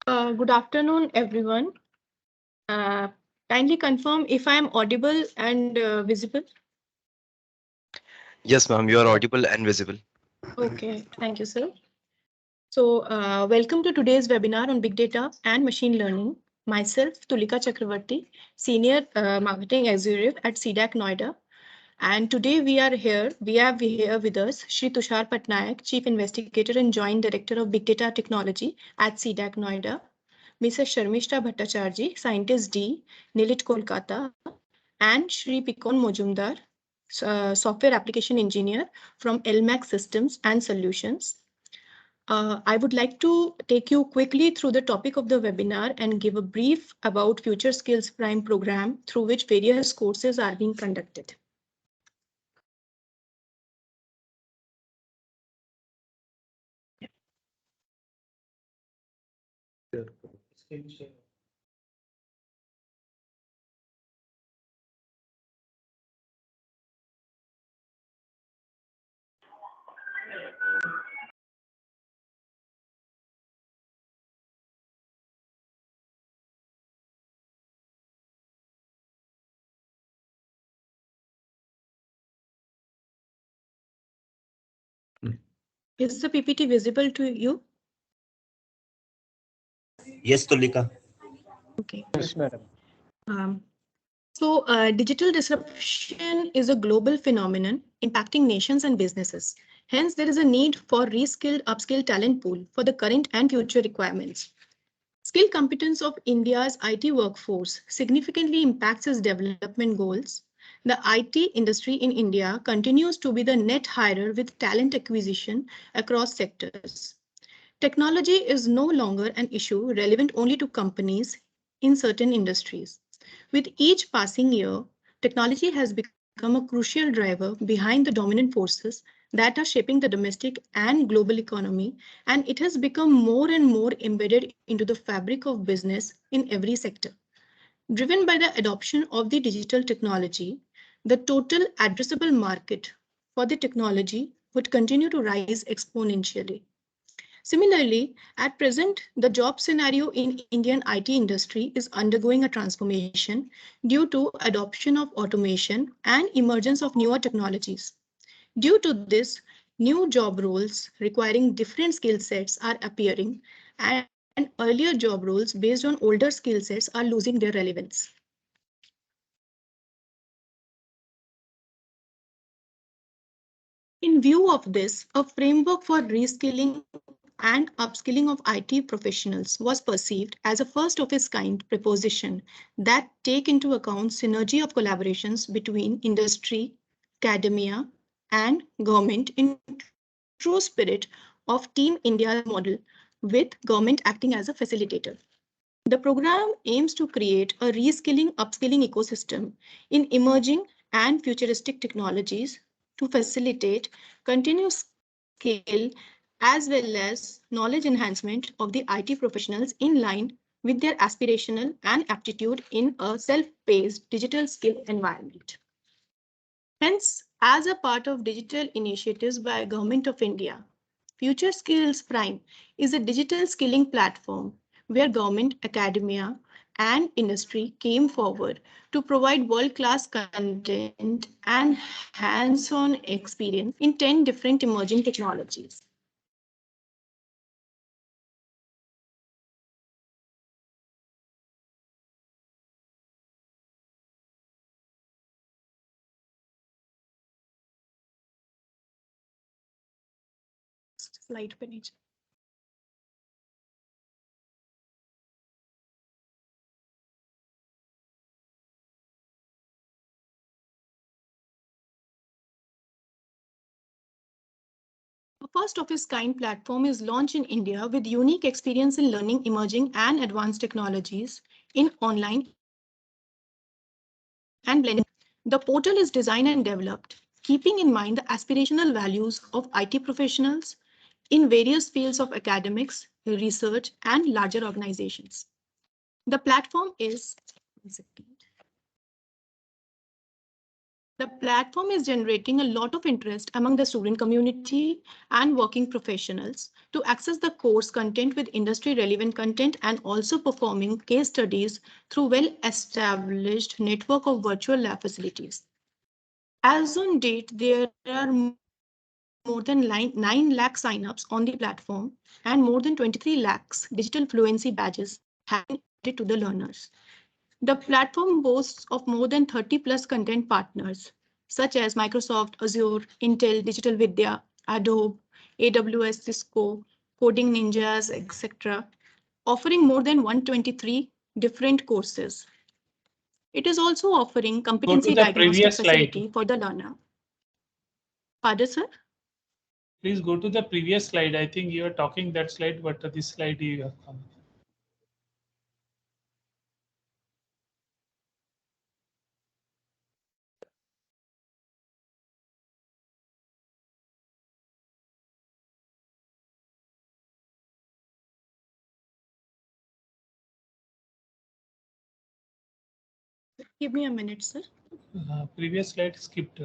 Good afternoon, everyone. Uh, Kindly confirm if I am audible and visible. Yes, ma'am, you are audible and visible. Okay, thank you, sir. So, welcome to today's webinar on Big Data and Machine Learning. Myself, Tulika Chakravarti, Senior Marketing Executive at CDAC Noida. And today we have here with us Shri Tushar Patnaik, Chief Investigator and Joint Director of Big Data Technology at CDAC Noida. Mrs. Sharmishta Bhattacharjee, Scientist D, Nilit Kolkata, and Shri Pikon Mojumdar, Software Application Engineer from LMS Systems and Solutions. I would like to take you quickly through the topic of the webinar and give a brief about FutureSkills Prime program through which various courses are being conducted. Is the PPT visible to you? Yes, Tulika. Okay. Yes, madam. Digital disruption is a global phenomenon impacting nations and businesses. Hence, there is a need for reskilled, upskilled talent pool for the current and future requirements. Skill competence of India's IT workforce significantly impacts its development goals. The IT industry in India continues to be the net hirer with talent acquisition across sectors. Technology is no longer an issue relevant only to companies in certain industries. With each passing year, technology has become a crucial driver behind the dominant forces that are shaping the domestic and global economy, and it has become more and more embedded into the fabric of business in every sector. Driven by the adoption of the digital technology, the total addressable market for the technology would continue to rise exponentially. Similarly, at present, the job scenario in Indian IT industry is undergoing a transformation due to adoption of automation and emergence of newer technologies. Due to this, new job roles requiring different skill sets are appearing, and earlier job roles based on older skill sets are losing their relevance. In view of this, a framework for reskilling and upskilling of IT professionals was perceived as a first of its kind proposition that take into account synergy of collaborations between industry, academia, and government in true spirit of Team India's model, with government acting as a facilitator. The program aims to create a reskilling upskilling ecosystem in emerging and futuristic technologies to facilitate continuous skill as well as knowledge enhancement of the IT professionals in line with their aspirational and aptitude in a self-paced digital skill environment. Hence, as a part of digital initiatives by Government of India, Future Skills Prime is a digital skilling platform where government, academia, and industry came forward to provide world-class content and hands-on experience in 10 different emerging technologies. Slide page. A first of its kind platform is launched in India with unique experience in learning emerging and advanced technologies in online and blended environment. The portal is designed and developed, keeping in mind the aspirational values of IT professionals in various fields of academics, research, and larger organizations. The platform is The platform is generating a lot of interest among the student community and working professionals to access the course content with industry relevant content and also performing case studies through well-established network of virtual lab facilities. As on date, there are more than 9 lakh signups on the platform and more than 23 lakhs digital fluency badges have been awarded to the learners. The platform boasts of more than 30 plus content partners such as Microsoft, Azure, Intel, Digital Vidya, Adobe, AWS, Cisco, Coding Ninjas, etc., offering more than 123 different courses. It is also offering Go to competency the diagnostic previous slide. facility for the learner. Pardon, sir? Please go to the previous slide. I think you are talking that slide, but this slide you have come. Give me a minute, sir. Previous slide skipped.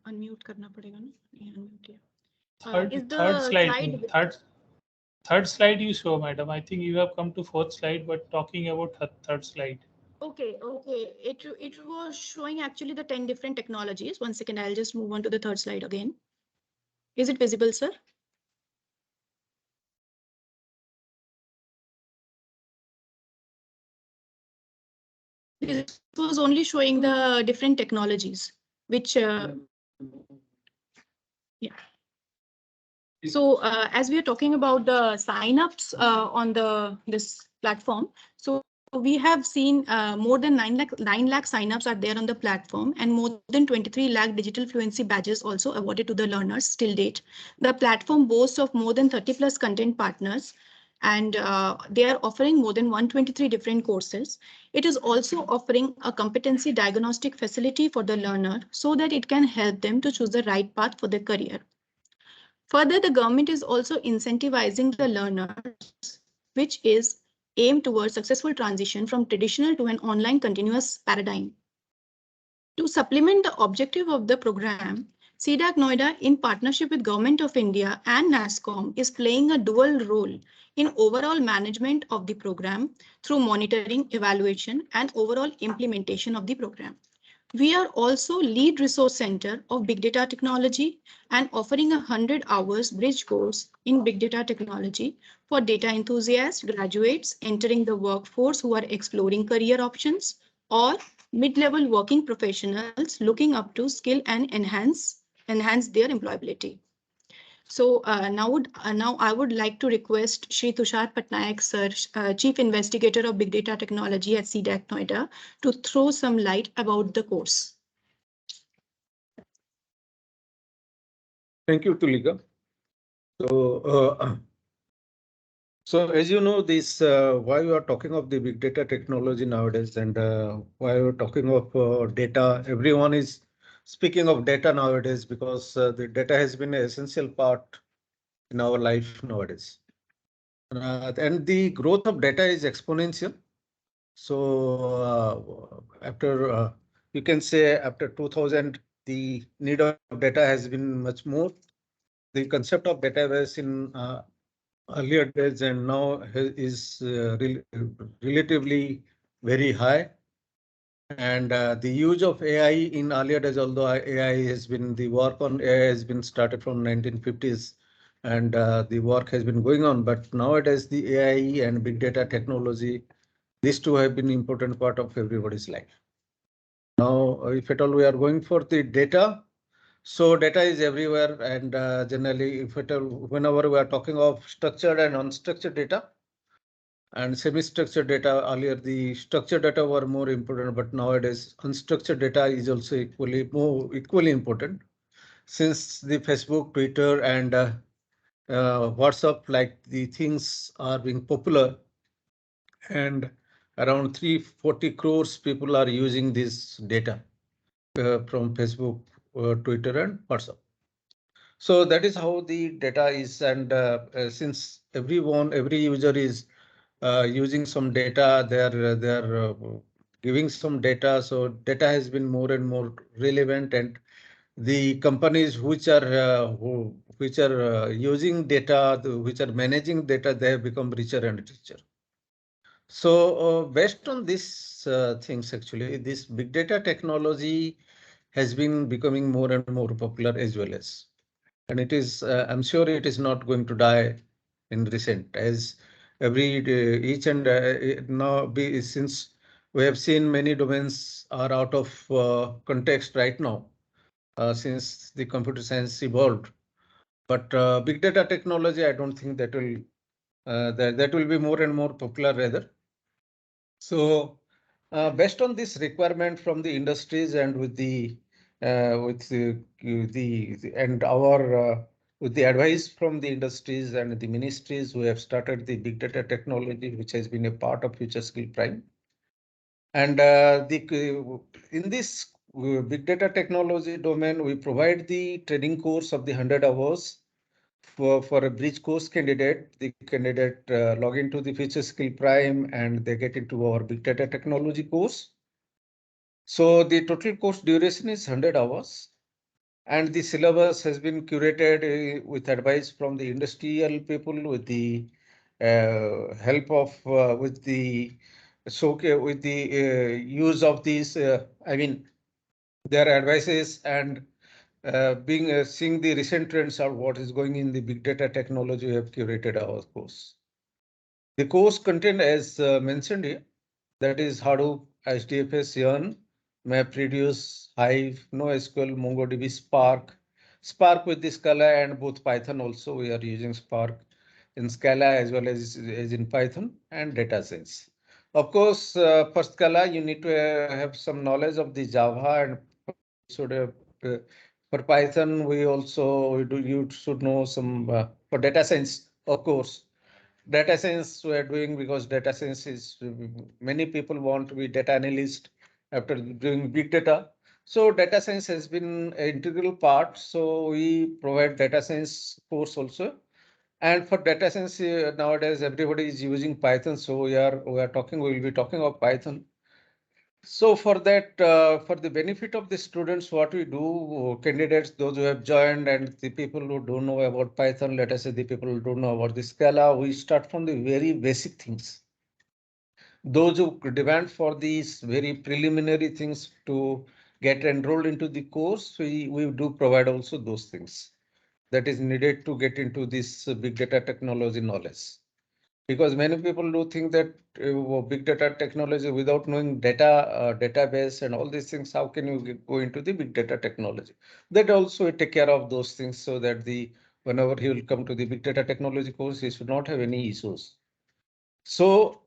Unmute करना पड़ेगा ना? नहीं, unmute किया. Third, Is third the slide. Third slide you show, madam. I think you have come to fourth slide, but talking about third slide. Okay. It was showing actually the 10 different technologies. One second, I'll just move on to the third slide again. Is it visible, sir? This was only showing the different technologies, which yeah. So as we are talking about the signups on this platform, so we have seen more than 9 lakh signups are there on the platform and more than 23 lakh digital fluency badges also awarded to the learners till date. The platform boasts of more than 30 plus content partners and they are offering more than 123 different courses. It is also offering a competency diagnostic facility for the learner so that it can help them to choose the right path for their career. Further, the government is also incentivizing the learners, which is aimed towards successful transition from traditional to an online continuous paradigm. To supplement the objective of the program, CDAC Noida, in partnership with Government of India and NASSCOM, is playing a dual role in overall management of the program through monitoring, evaluation, and overall implementation of the program. We are also lead resource center of big data technology and offering a 100 hours bridge course in big data technology for data enthusiasts, graduates entering the workforce who are exploring career options or mid-level working professionals looking up to skill and enhance their employability. So now I would like to request Shri Tushar Patnaik, sir, Chief Investigator of Big Data Technology at CDAC Noida, to throw some light about the course. Thank you, Tulika. So as you know, this why we are talking of the big data technology nowadays, and why we're talking of data. Everyone is speaking of data nowadays because the data has been an essential part in our life nowadays. And the growth of data is exponential. So after you can say after 2000, the need of data has been much more. The concept of database in earlier days and now is relatively very high. And the use of AI in earlier days, although AI has been, the work on AI has been started from 1950s and the work has been going on. But nowadays the AI and big data technology, these two have been important part of everybody's life. Now, if at all we are going for the data, so data is everywhere, and generally, if at all, whenever we are talking of structured and unstructured data and semi-structured data, earlier the structured data were more important, but nowadays unstructured data is also equally important. since the Facebook, Twitter, and WhatsApp, like the things are being popular, and around 340 crores people are using this data from Facebook, Twitter, and WhatsApp. So that is how the data is, and since every user is using some data, they're giving some data, so data has been more and more relevant, and the companies which are using data, which are managing data, they have become richer and richer. So based on these things, actually, this big data technology has been becoming more and more popular as well as, and it is, I'm sure it is not going to die in recent, as every day, each and now be, since we have seen many domains are out of context right now, since the computer science evolved. But big data technology, I don't think that will that will be more and more popular rather. So based on this requirement from the industries and with and our with the advice from the industries and the ministries, we have started the big data technology, which has been a part of FutureSkill Prime. And in this big data technology domain, we provide the training course of the 100 hours for a bridge course candidate. The candidate log into the FutureSkill Prime and they get into our big data technology course. So the total course duration is 100 hours. And the syllabus has been curated with advice from the industrial people, with the help of with the with the use of these, I mean, their advices, and being seeing the recent trends of what is going in the big data technology, we have curated our course. The course content, as mentioned here, that is Hadoop, HDFS, Yarn, MapReduce, Hive, NoSQL, MongoDB, Spark, Spark with the Scala, and both Python also. We are using Spark in Scala as well as in Python, and Datasets. Of course, for Scala, you need to have some knowledge of the Java, and should have, for Python, you should know some for data science, of course. Data science we are doing because data science is, many people want to be data analyst after doing big data. So data science has been an integral part. So we provide data science course also. And for data science, nowadays everybody is using Python. So we will be talking about Python. So for that, for the benefit of the students, what we do, candidates, those who have joined, and the people who don't know about Python, let us say the people who don't know about the Scala, we start from the very basic things. Those who demand for these very preliminary things to get enrolled into the course, we do provide also those things that is needed to get into this big data technology knowledge. Because many people do think that big data technology, without knowing data, database and all these things, how can you go into the big data technology? That also we take care of those things so that whenever he will come to the big data technology course, he should not have any issues. So,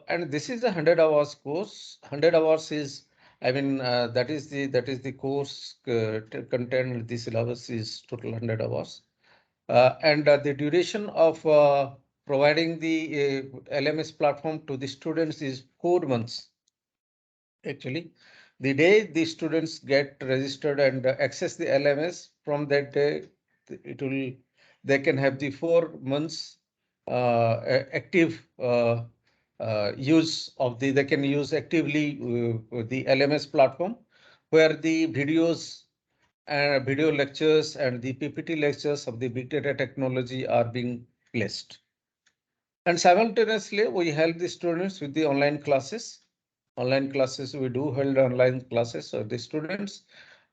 and this is a 100 hours course. 100 hours is, I mean, that is the course content. The syllabus is total 100 hours. And the duration of providing the LMS platform to the students is 4 months. Actually, the day the students get registered and access the LMS, from that day, they can have the 4 months active use of they can use actively the LMS platform, where the videos and video lectures and the PPT lectures of the big data technology are being placed. And simultaneously, we help the students with the online classes. Online classes, we do hold online classes of the students,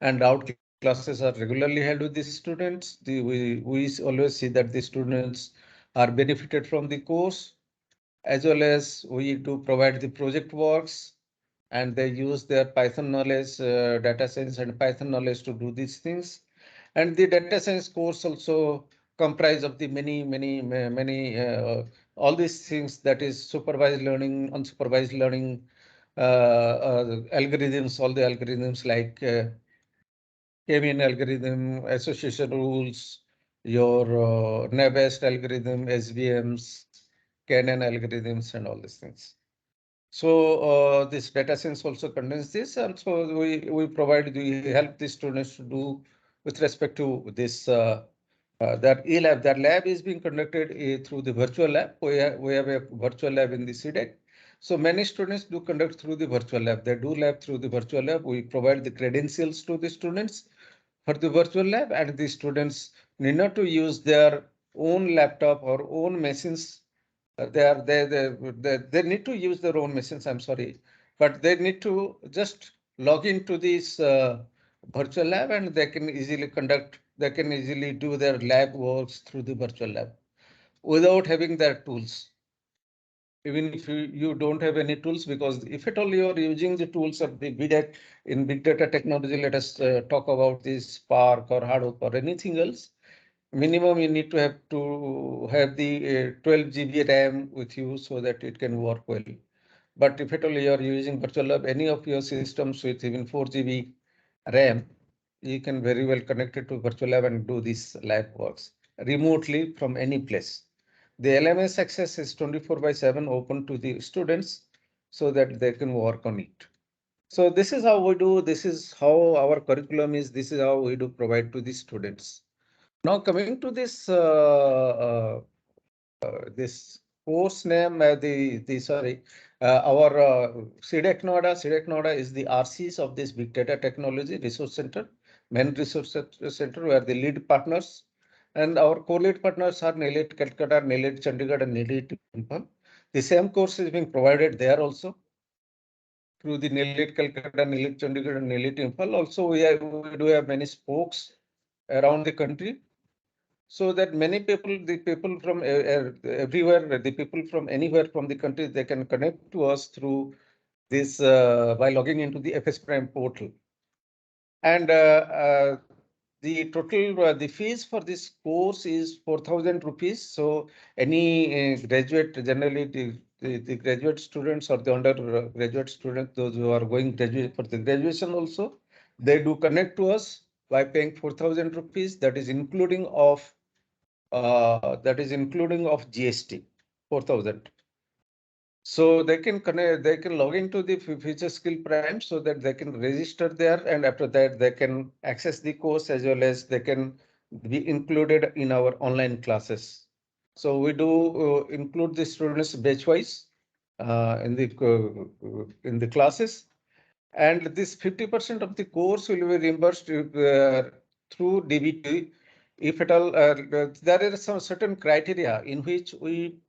and out classes are regularly held with the students. We always see that the students are benefited from the course, as well as we do provide the project works, and they use their Python knowledge, data science and Python knowledge to do these things. And the data science course also comprise of the many all these things, that is supervised learning, unsupervised learning, algorithms, all the algorithms like K-mean algorithm, association rules, your naive algorithm, SVMs, Cannon algorithms, and all these things. So this data science also contains this, and so we help the students to do with respect to this that e-lab. That lab is being conducted through the virtual lab. We have a virtual lab in the CDEC. So many students do conduct through the virtual lab. They do lab through the virtual lab. We provide the credentials to the students for the virtual lab, and the students need not to use their own laptop or own machines. They need to use their own machines. I'm sorry, but they need to just log into this virtual lab, and they can easily conduct. They can easily do their lab works through the virtual lab without having their tools. Even if you don't have any tools, because if at all you are using the tools of the big data in big data technology, let us talk about this Spark or Hadoop or anything else. Minimum you need to have the 12 GB RAM with you so that it can work well. But if at all you are using virtual lab, any of your systems with even 4 GB RAM, you can very well connect it to virtual lab and do this lab works remotely from any place. The LMS access is 24/7 open to the students so that they can work on it. So this is how we do, this is how our curriculum is, this is how we do provide to the students. Now coming to this course name, our CDEC Noida is the RCs of this Big Data Technology Resource Center, main resource center, where the lead partners. And our co-lead partners are NILIT Calcutta, NILIT Chandigarh, and NILIT Imphal. The same course is being provided there also through the NILIT Calcutta, NILIT Chandigarh, and NILIT Imphal. Also, we do have many spokes around the country, so that many people, the people from everywhere, the people from anywhere from the country, they can connect to us through this by logging into the FS Prime portal. And the total, the fees for this course is 4,000 rupees. So any graduate, generally the graduate students or the undergraduate students, those who are going graduate for the graduation also, they do connect to us by paying 4,000 rupees. That is including of GST, 4,000. So they can connect, they can log into the FutureSkill Prime so that they can register there, and after that they can access the course as well as they can be included in our online classes. So we do include the students batch-wise in the classes, and this 50% of the course will be reimbursed through DBT. If at all, there is some certain criteria in which we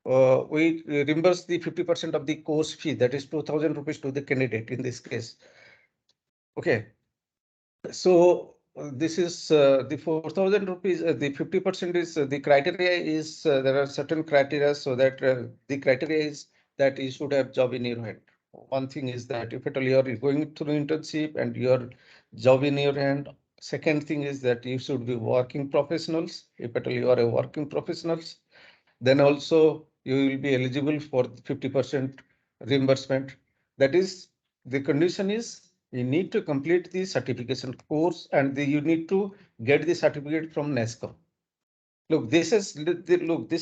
reimburse the 50% of the course fee, that is 2,000 rupees to the candidate in this case. Okay, so this is the 4,000 rupees. The 50% is the criteria is there are certain criteria, so that the criteria is that you should have job in your hand. One thing is that if at all you are going through internship and your job in your hand. Second thing is that you should be working professionals. If at all you are a working professionals, then also you will be eligible for 50% reimbursement. That is, the condition is you need to complete the certification course, and you need to get the certificate from NESCO. Look, this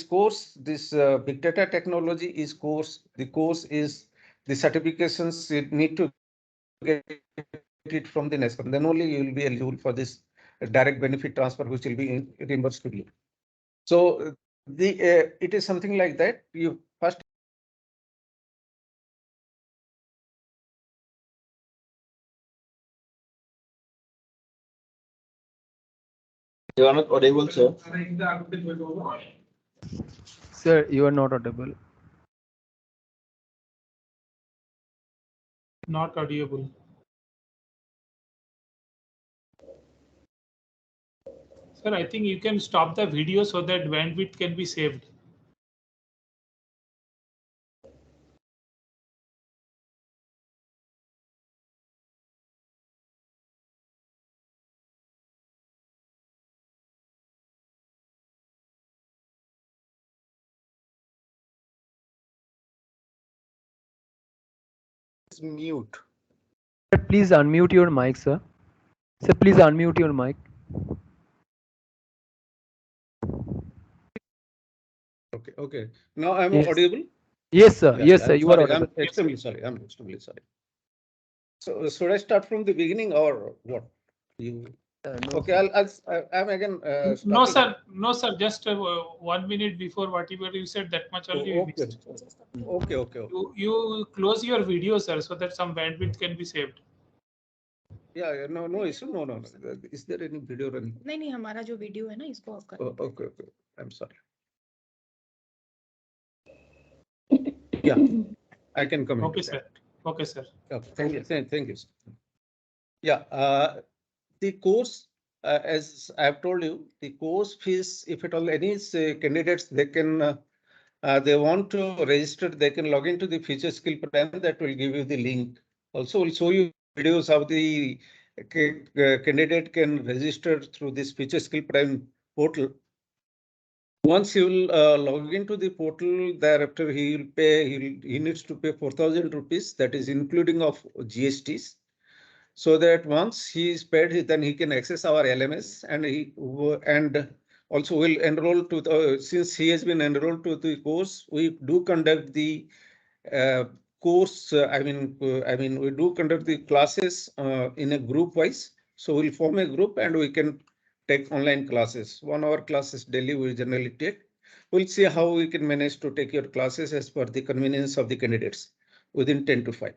course, this big data technology is course. The course is the certifications you need to get it from the NESCO. Then only you will be eligible for this direct benefit transfer, which will be reimbursed to you. So it is something like that. You first. You are not audible, sir. Sir, you are not audible. Not audible. Sir, I think you can stop the video so that bandwidth can be saved. Mute. Please unmute your mic, sir. Sir, please unmute your mic. Okay, okay. Now I'm Yes. audible? Yes, sir. Yeah, Yes, yeah, sir. I'm You are sorry. audible. I'm extremely sorry. I'm extremely sorry. So should I start from the beginning or what? You No, okay? I'm again No, starting. sir. No, sir. Just 1 minute before whatever you said, that much only we Okay, missed. okay, okay, okay. You close your video, sir, so that some bandwidth can be saved. Yeah, yeah, no issue. No. Is there any video running? नहीं हमारा जो video है ना इसको of कर Oh, okay. I'm sorry. Yeah, I can come Okay, into sir. that. Okay, sir. Okay, thank you. Thank you, sir. Yeah, the course, as I've told you, the course fees, if at all any candidates, they can, they want to register, they can log into the future skill plan that will give you the link. Also, will show you videos how the candidate can register through this future skill plan portal. Once he will log into the portal, thereafter he will pay, he needs to pay 4,000 rupees, that is including of GSTs. So that once he is paid, then he can access our LMS and also will enroll to the, since he has been enrolled to the course, we do conduct the course. I mean, we do conduct the classes in a group wise. So we'll form a group and we can take online classes. 1 hour classes daily we generally take. We'll see how we can manage to take your classes as per the convenience of the candidates within 10 to 5,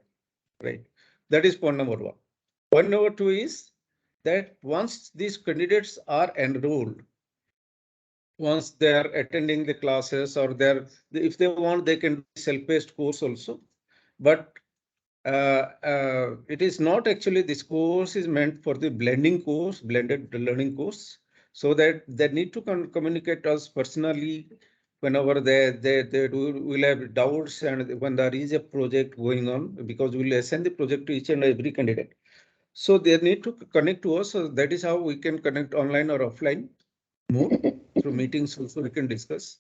right? That is point number 1. Point number 2 is that once these candidates are enrolled, once they are attending the classes or if they want, they can do self-paced course also. But it is not actually, this course is meant for the blending course, blended learning course, so that they need to communicate us personally whenever they will have doubts and when there is a project going on, because we will assign the project to each and every candidate. So they need to connect to us. So that is how we can connect online or offline more through meetings also we can discuss.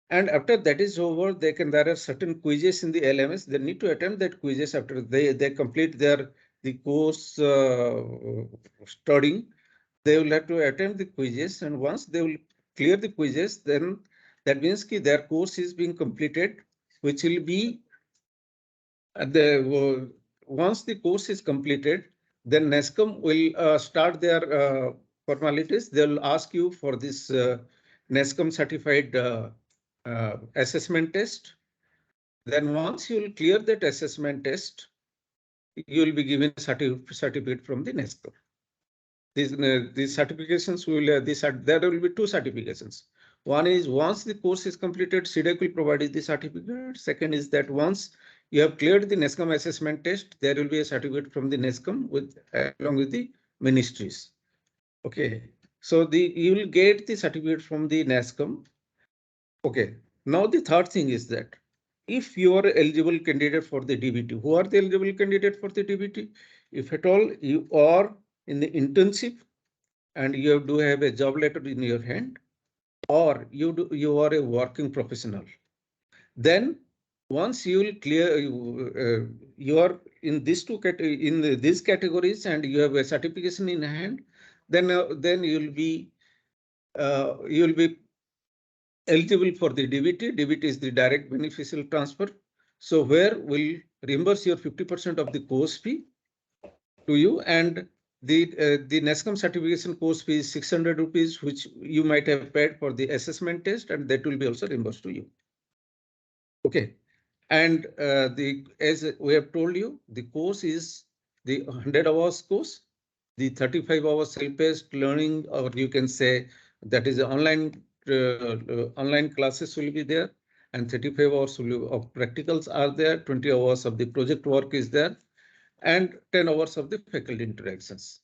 And after that is over, there are certain quizzes in the LMS. They need to attempt that quizzes after they complete the course studying. They will have to attempt the quizzes, and once they will clear the quizzes, then that means their course is being completed, which will be once the course is completed, then NESCOM will start their formalities. They'll ask you for this NESCOM certified assessment test. Then once you will clear that assessment test, you will be given a certificate from the NESCOM. These certifications there will be 2 certifications. One is once the course is completed, CDEC will provide you the certificate. Second is that once you have cleared the NESCOM assessment test, there will be a certificate from the NESCOM along with the ministries. Okay, so you will get the certificate from the NESCOM. Okay, now the third thing is that if you are eligible candidate for the DBT, who are the eligible candidate for the DBT? If at all you are in the internship and you do have a job letter in your hand, or you are a working professional, then once you will clear, you are in these these categories and you have a certification in hand, then you will be eligible for the DBT. DBT is the direct beneficial transfer. So where we'll reimburse your 50% of the course fee to you, and the NESCOM certification course fee is 600 rupees, which you might have paid for the assessment test, and that will be also reimbursed to you. Okay, and as we have told you, the course is the 100 hours course, the 35 hours self-paced learning, or you can say that is online classes will be there, and 35 hours of practicals are there, 20 hours of the project work is there, and 10 hours of the faculty interactions.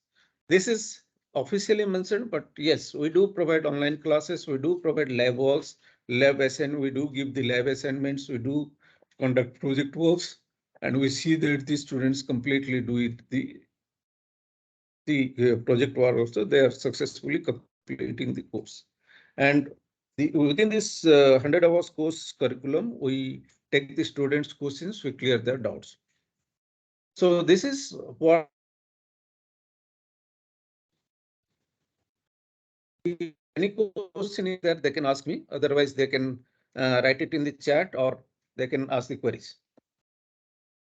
This is officially mentioned, but yes, we do provide online classes, we do provide lab works, lab assignment, we do give the lab assignments, we do conduct project works, and we see that the students completely do it, the project work also, they are successfully completing the course. And within this 100 hours course curriculum, we take the students' questions, we clear their doubts. So this is what any question is there, they can ask me. Otherwise, they can write it in the chat or they can ask the queries.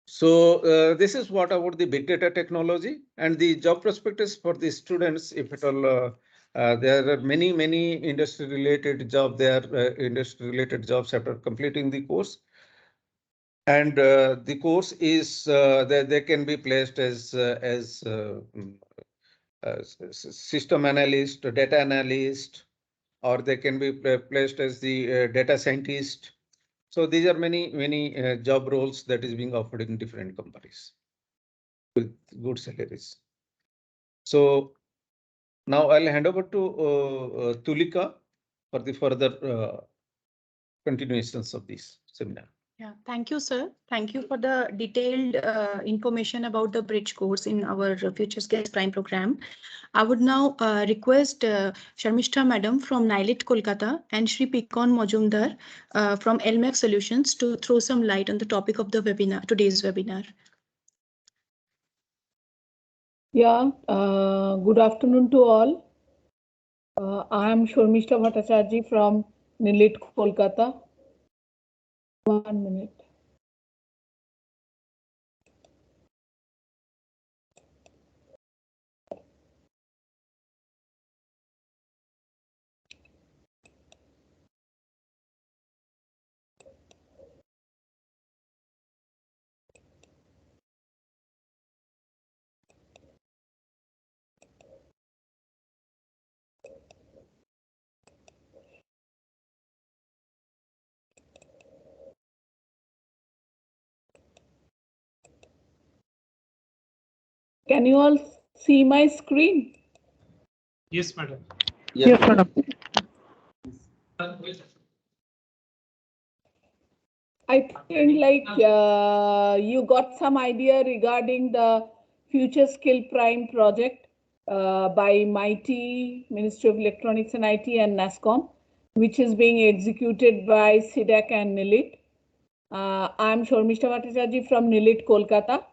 So this is what about the big data technology and the job prospectus for the students. If at all, there are many industry related jobs. There are industry related jobs after completing the course. And the course is they can be placed as system analyst, data analyst, or they can be placed as the data scientist. So these are many job roles that is being offered in different companies with good salaries. So now I'll hand over to Tulika for the further continuations of this seminar. Yeah, thank you, sir. Thank you for the detailed information about the bridge course in our FutureSkills Prime program. I would now request Sharmishta Madam from NILIT Kolkata and Shri Pikon Majumdar from LMS Solutions to throw some light on the topic of the webinar, today's webinar. Yeah, good afternoon to all. I am Sharmishta Bhattacharjee from NILIT Kolkata. 1 minute. Can you all see my screen? Yes, madam. Yes, madam. I think like you got some idea regarding the Future Skill Prime project by MIT, Ministry of Electronics and IT and NASCOM, which is being executed by SIDAC and NILIT. I'm Sharmishta Bhattacharjee from NILIT Kolkata.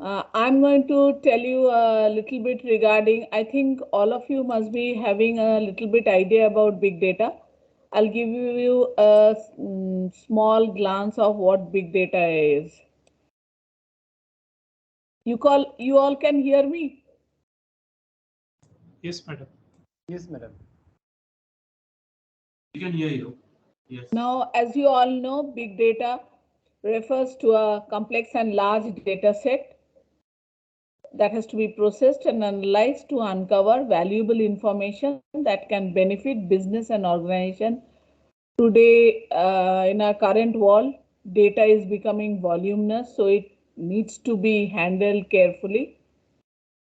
I'm going to tell you a little bit regarding, I think all of you must be having a little bit idea about big data. I'll give you a small glance of what big data is. You all can hear me? Yes, madam. Yes, madam. We can hear you. Yes. Now, as you all know, big data refers to a complex and large data set that has to be processed and analyzed to uncover valuable information that can benefit business and organization. Today, in our current world, data is becoming voluminous, so it needs to be handled carefully.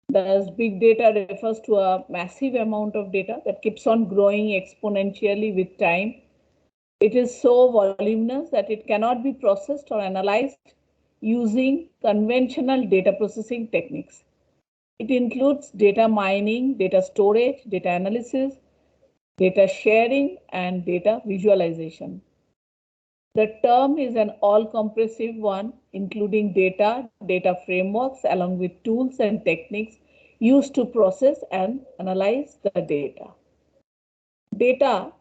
Thus, big data refers to a massive amount of data that keeps on growing exponentially with time. It is so voluminous that it cannot be processed or analyzed using conventional data processing techniques. It includes data mining, data storage, data analysis, data sharing, and data visualization. The term is an all-comprehensive one, including data, data frameworks, along with tools and techniques used to process and analyze the data. Data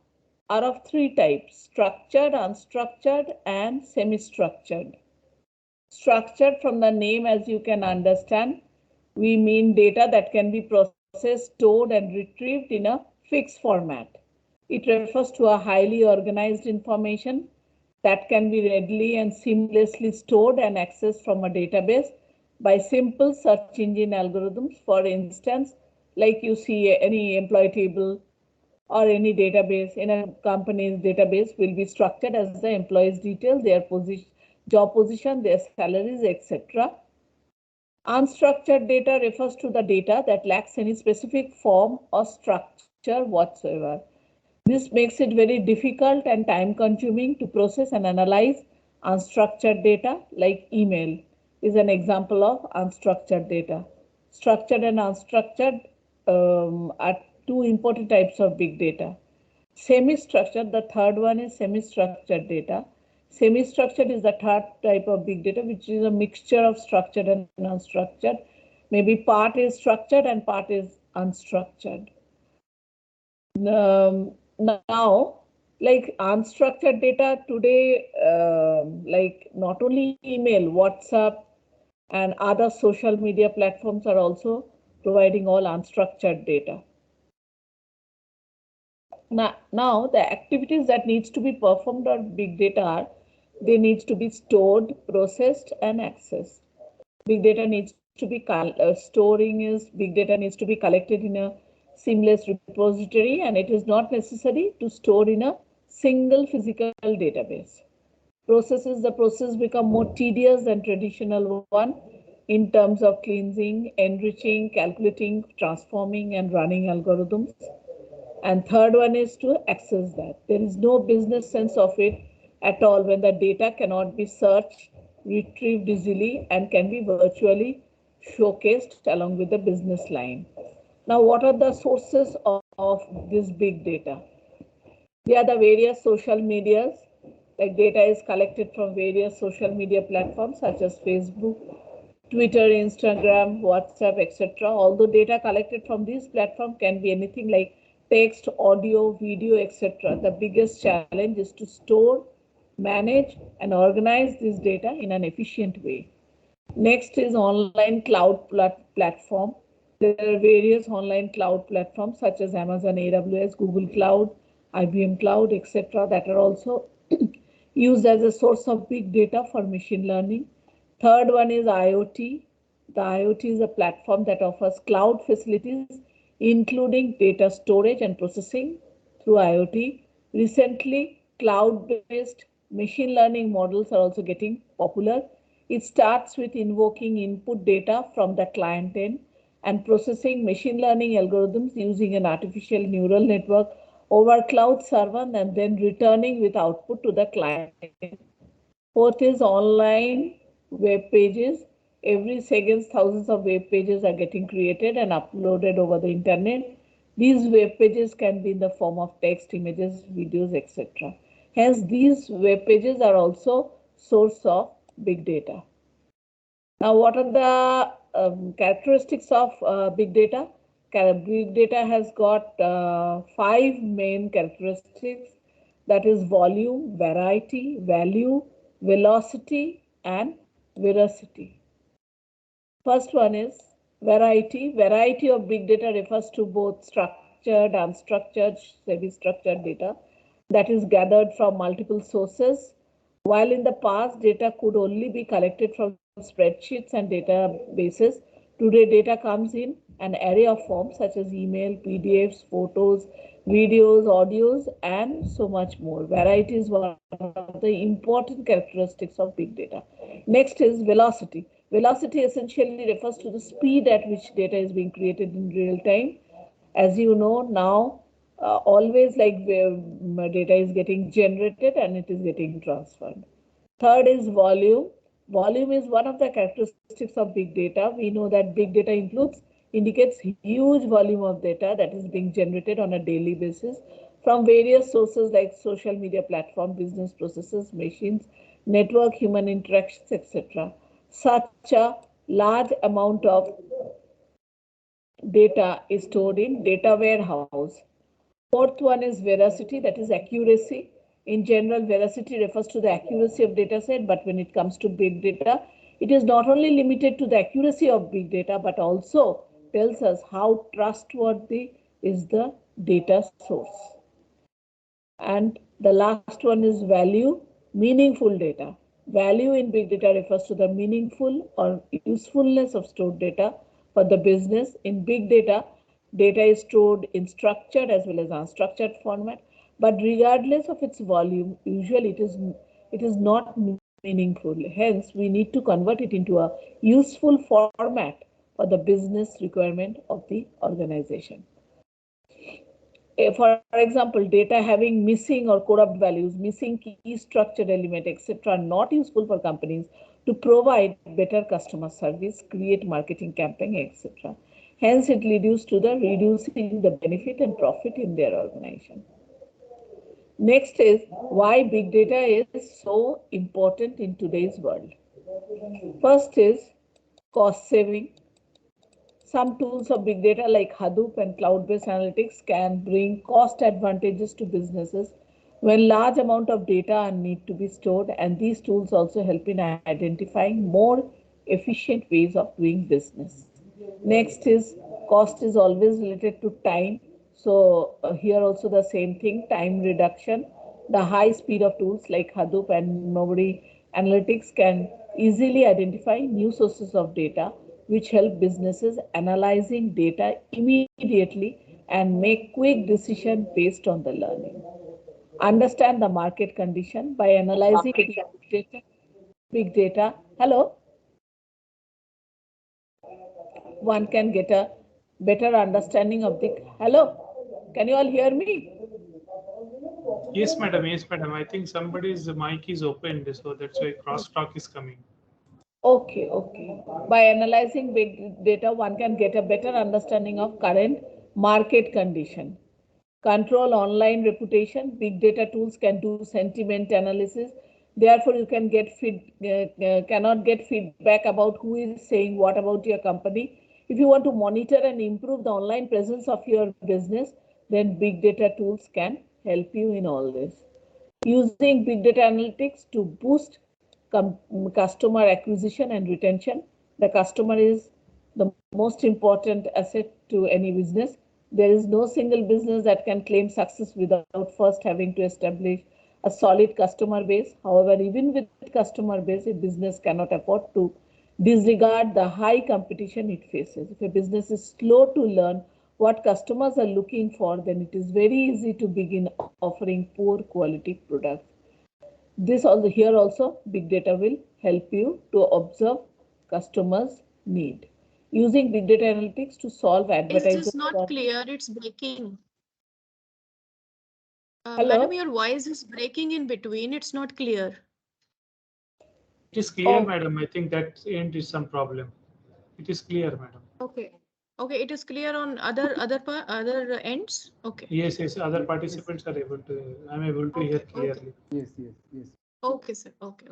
are of three types: structured, unstructured, and semi-structured. Structured, from the name as you can understand, we mean data that can be processed, stored, and retrieved in a fixed format. It refers to a highly organized information that can be readily and seamlessly stored and accessed from a database by simple search engine algorithms. For instance, like you see any employee table or any database in a company's database will be structured as the employee's details, their position, job position, their salaries, etc. Unstructured data refers to the data that lacks any specific form or structure whatsoever. This makes it very difficult and time consuming to process and analyze unstructured data, like email is an example of unstructured data. Structured and unstructured are two important types of big data. Semi-structured, the third one is semi-structured data. Semi-structured is the third type of big data, which is a mixture of structured and unstructured. Maybe part is structured and part is unstructured. Now, like unstructured data today, like not only email, WhatsApp, and other social media platforms are also providing all unstructured data. Now the activities that needs to be performed on big data are, they needs to be stored, processed, and accessed. Big data needs to be big data needs to be collected in a seamless repository, and it is not necessary to store in a single physical database. The process become more tedious than traditional one in terms of cleansing, enriching, calculating, transforming, and running algorithms. And third one is to access that. There is no business sense of it at all when the data cannot be searched, retrieved easily, and can be virtually showcased along with the business line. Now, what are the sources of this big data? They are the various social medias. Like data is collected from various social media platforms such as Facebook, Twitter, Instagram, WhatsApp, etc. Although data collected from these platforms can be anything like text, audio, video, etc. The biggest challenge is to store, manage, and organize this data in an efficient way. Next is online cloud platform. There are various online cloud platforms such as Amazon AWS, Google Cloud, IBM Cloud, etc. that are also used as a source of big data for machine learning. Third one is IoT. The IoT is a platform that offers cloud facilities, including data storage and processing through IoT. Recently, cloud-based machine learning models are also getting popular. It starts with invoking input data from the client end and processing machine learning algorithms using an artificial neural network over cloud server and then returning with output to the client. Fourth is online web pages. Every second, thousands of web pages are getting created and uploaded over the internet. These web pages can be in the form of text, images, videos, etc. Hence, these web pages are also source of big data. Now, what are the characteristics of big data? Big data has got 5 main characteristics, that is volume, variety, value, velocity, and veracity. First one is variety. Variety of big data refers to both structured, unstructured, semi-structured data that is gathered from multiple sources. While in the past, data could only be collected from spreadsheets and databases, today data comes in an array of forms such as email, PDFs, photos, videos, audios, and so much more. Variety is one of the important characteristics of big data. Next is velocity. Velocity essentially refers to the speed at which data is being created in real time. As you know, now always like data is getting generated and it is getting transferred. Third is volume. Volume is one of the characteristics of big data. We know that big data indicates huge volume of data that is being generated on a daily basis from various sources like social media platform, business processes, machines, network, human interactions, etc. Such a large amount of data is stored in data warehouse. Fourth one is veracity, that is accuracy. In general, veracity refers to the accuracy of data set, but when it comes to big data, it is not only limited to the accuracy of big data, but also tells us how trustworthy is the data source. And the last one is value, meaningful data. Value in big data refers to the meaningful or usefulness of stored data for the business. In big data, data is stored in structured as well as unstructured format, but regardless of its volume, usually it is not meaningful. Hence, we need to convert it into a useful format for the business requirement of the organization. For example, data having missing or corrupt values, missing key structured element, etc., are not useful for companies to provide better customer service, create marketing campaign, etc. Hence, it leads to the reducing the benefit and profit in their organization. Next is why big data is so important in today's world. First is cost saving. Some tools of big data like Hadoop and cloud-based analytics can bring cost advantages to businesses when large amount of data need to be stored, and these tools also help in identifying more efficient ways of doing business. Next is cost is always related to time. So here also the same thing, time reduction. The high speed of tools like Hadoop and memory analytics can easily identify new sources of data, which help businesses analyzing data immediately and make quick decisions based on the learning. Understand the market condition by analyzing big data. Hello, one can get a better understanding of the. Hello, can you all hear me? Yes, madam. Yes, madam. I think somebody's mic is opened, so that's why crosstalk is coming. Okay. By analyzing big data, one can get a better understanding of current market condition. Control online reputation. Big data tools can do sentiment analysis. Therefore, you can cannot get feedback about who is saying what about your company. If you want to monitor and improve the online presence of your business, then big data tools can help you in all this. Using big data analytics to boost customer acquisition and retention. The customer is the most important asset to any business. There is no single business that can claim success without first having to establish a solid customer base. However, even with customer base, a business cannot afford to disregard the high competition it faces. If a business is slow to learn what customers are looking for, then it is very easy to begin offering poor quality products. This also here also big data will help you to observe customers' need. Using big data analytics to solve Is advertisers' this not clear? It's breaking. Hello? Madam, your voice is breaking in between. It's not clear. It is clear, Oh. madam. I think that end is some problem. It is clear, madam. Okay. Okay, it is clear on other ends. Okay. Yes. Other participants are able to. I'm able to hear clearly. Yes. Okay, sir. Okay.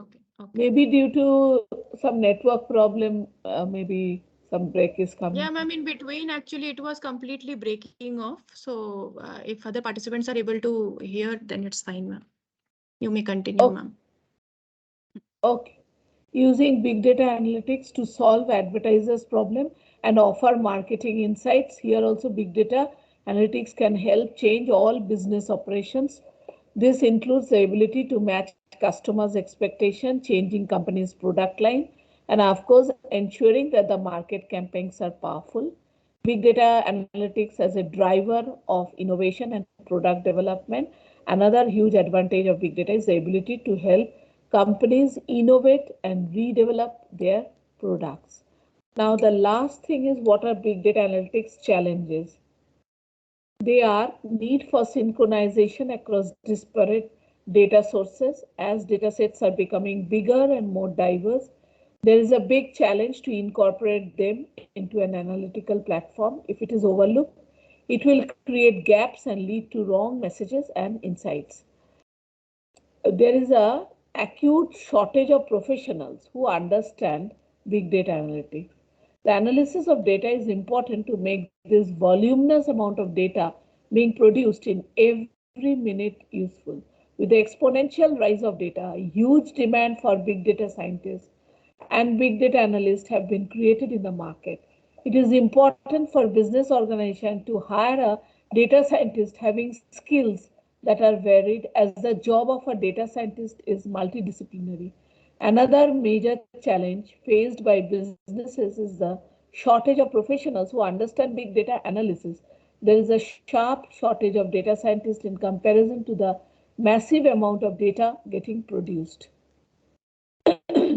Maybe due to some network problem, maybe some break is coming. Yeah, ma'am, in between, actually, it was completely breaking off. So if other participants are able to hear, then it's fine, ma'am. You may continue, ma'am. Okay. Using big data analytics to solve advertisers' problem and offer marketing insights. Here also big data analytics can help change all business operations. This includes the ability to match customers' expectation, changing companies' product line, and of course, ensuring that the market campaigns are powerful. Big data analytics as a driver of innovation and product development. Another huge advantage of big data is the ability to help companies innovate and redevelop their products. Now, the last thing is what are big data analytics challenges? They are need for synchronization across disparate data sources. As data sets are becoming bigger and more diverse, there is a big challenge to incorporate them into an analytical platform. If it is overlooked, it will create gaps and lead to wrong messages and insights. There is a acute shortage of professionals who understand big data analytics. The analysis of data is important to make this voluminous amount of data being produced in every minute useful. With the exponential rise of data, a huge demand for big data scientists and big data analysts have been created in the market. It is important for business organization to hire a data scientist having skills that are varied, as the job of a data scientist is multidisciplinary. Another major challenge faced by businesses is the shortage of professionals who understand big data analysis. There is a sharp shortage of data scientists in comparison to the massive amount of data getting produced.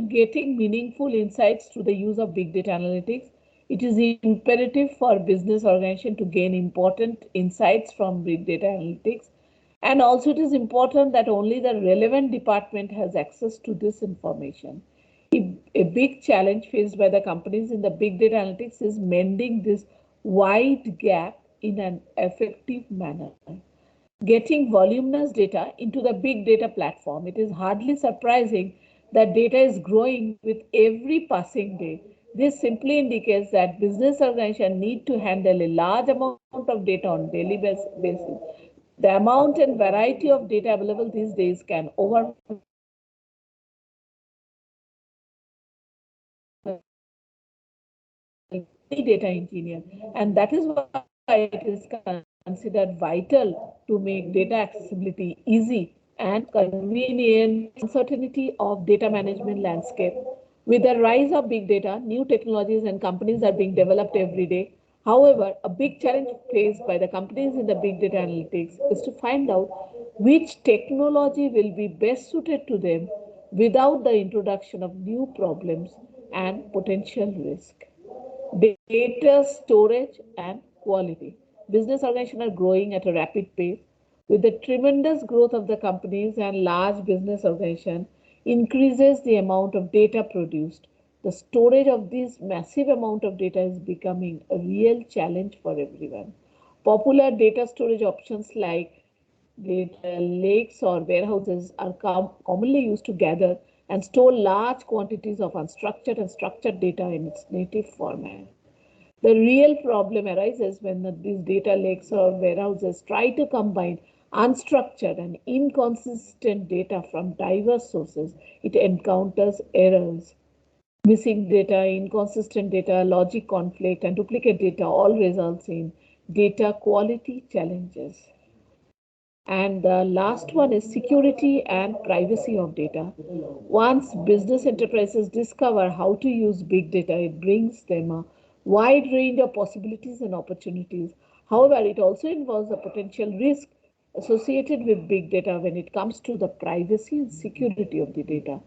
Getting meaningful insights through the use of big data analytics. It is imperative for business organization to gain important insights from big data analytics. And also it is important that only the relevant department has access to this information. A big challenge faced by the companies in the big data analytics is mending this wide gap in an effective manner. getting voluminous data into the big data platform. It is hardly surprising that data is growing with every passing day. This simply indicates that business organizations need to handle a large amount of data on daily basis. The amount and variety of data available these days can overwhelm any data engineer, and that is why it is considered vital to make data accessibility easy and convenient uncertainty of data management landscape. With the rise of big data, new technologies and companies are being developed every day. However, a big challenge faced by the companies in the big data analytics is to find out which technology will be best suited to them without the introduction of new problems and potential risk. Data storage and quality. Business organizations are growing at a rapid pace. With the tremendous growth of the companies and large business organizations increases the amount of data produced. The storage of this massive amount of data is becoming a real challenge for everyone. Popular data storage options like data lakes or warehouses are commonly used to gather and store large quantities of unstructured and structured data in its native format. The real problem arises when these data lakes or warehouses try to combine unstructured and inconsistent data from diverse sources. It encounters errors. Missing data, inconsistent data, logic conflict, and duplicate data all results in data quality challenges. And the last one is security and privacy of data. Once business enterprises discover how to use big data, it brings them a wide range of possibilities and opportunities. However, it also involves a potential risk associated with big data when it comes to the privacy and security of the data.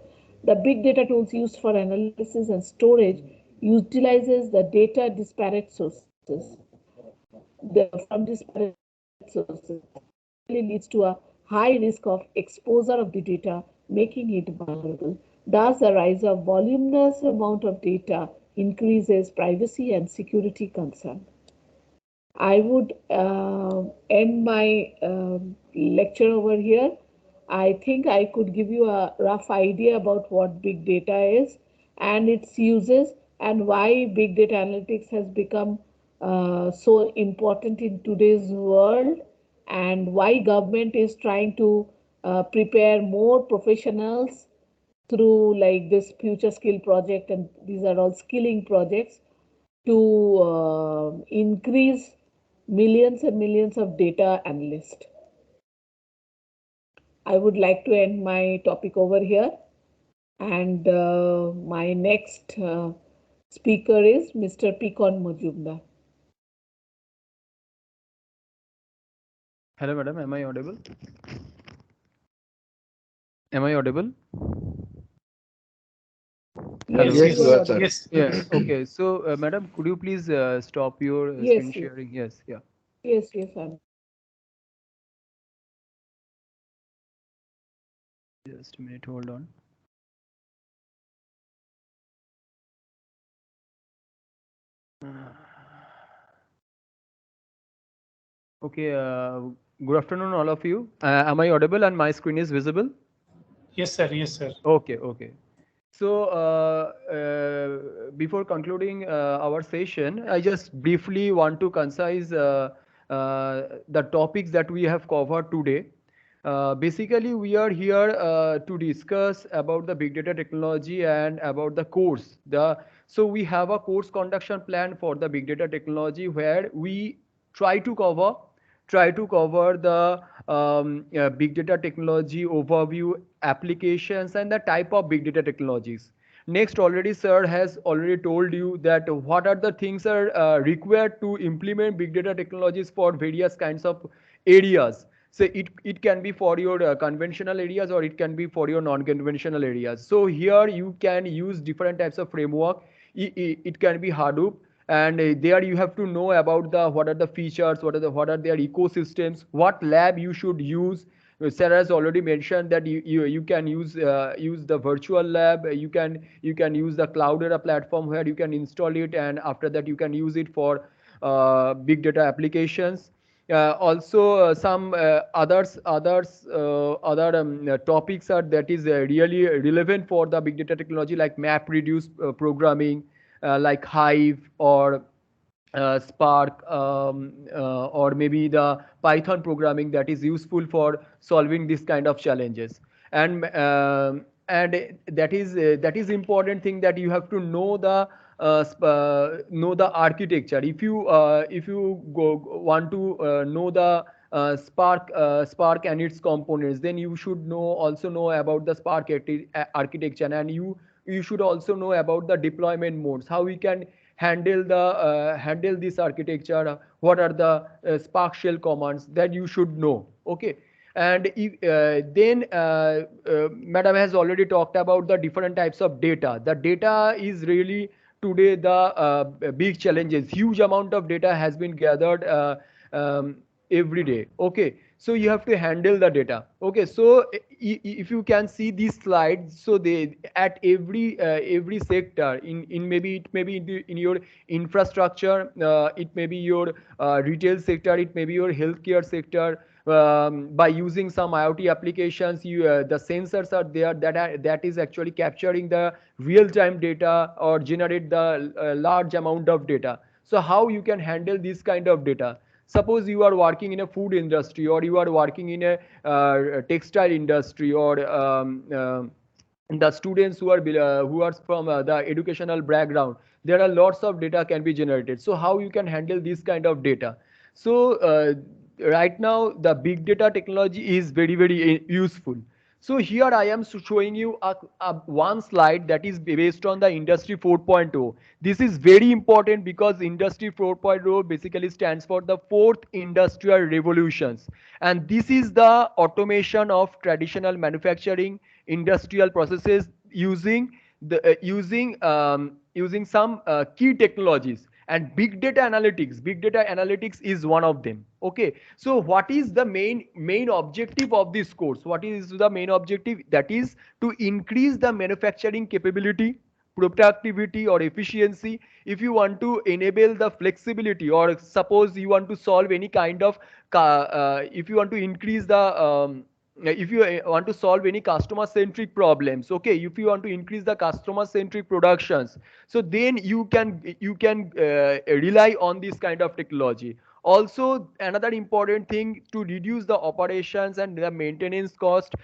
The big data tools used for analysis and storage utilizes the data disparate sources. From disparate sources leads to a high risk of exposure of the data, making it vulnerable. Thus, the rise of voluminous amount of data increases privacy and security concern. I would end my lecture over here. I think I could give you a rough idea about what big data is and its uses and why big data analytics has become so important in today's world and why government is trying to prepare more professionals through like this future skill project, and these are all skilling projects to increase millions and millions of data analysts. I would like to end my topic over here, and my next speaker is Mr. Pikon Majumdar. Hello, madam. Am I audible? Am I audible? Yes, Yes, you are, sir. Yes. Yeah. Okay. So, madam, could you please stop your Yes, screen yes. sharing? Yes. Yeah. Yes, I'm. Just a minute. Hold on. Okay. Good afternoon, all of you. Am I audible and my screen is visible? Yes, sir. Yes, sir. Okay. Okay. So, before concluding our session, I just briefly want to concise the topics that we have covered today. Basically, we are here to discuss about the big data technology and about the course. So we have a course conduction plan for the big data technology where we try to cover the big data technology overview, applications, and the type of big data technologies. Next, already sir has already told you that what are the things are required to implement big data technologies for various kinds of areas. So it can be for your conventional areas or it can be for your non-conventional areas. So here you can use different types of framework. It can be Hadoop, and there you have to know about what are the features, what are their ecosystems, what lab you should use. Sarah has already mentioned that you can use the virtual lab. You can use the Cloudera platform where you can install it, and after that you can use it for big data applications. Also, some other topics are that is really relevant for the big data technology, like map reduce programming, like Hive or Spark, or maybe the Python programming that is useful for solving this kind of challenges. And that is important thing, that you have to know the architecture. If you want to know the Spark and its components, then you should also know about the Spark architecture, and you should also know about the deployment modes, how we can handle this architecture, what are the Spark shell commands that you should know. Okay. And then madam has already talked about the different types of data. The data is really today the big challenges. Huge amount of data has been gathered every day. Okay, so you have to handle the data. Okay, so if you can see these slides, so they at every sector, in maybe it may be in your infrastructure, it may be your retail sector, it may be your healthcare sector. By using some IoT applications, the sensors are there that is actually capturing the real-time data or generate the large amount of data. So how you can handle this kind of data? Suppose you are working in a food industry, or you are working in a textile industry, or the students who are from the educational background, there are lots of data can be generated. So how you can handle this kind of data? So right now the big data technology is very useful. So here I am showing you one slide that is based on the industry 4.0. This is very important because industry 4.0 basically stands for the fourth industrial revolutions, and this is the automation of traditional manufacturing industrial processes using some key technologies, and big data analytics is one of them. Okay, so what is the main objective of this course? What is the main objective? That is to increase the manufacturing capability, productivity or efficiency. If you want to enable the flexibility, or suppose you want to solve any kind of if you want to increase the if you want to solve any customer centric problems, okay, if you want to increase the customer centric productions, so then you can rely on this kind of technology. Also, another important thing, to reduce the operations and the maintenance cost,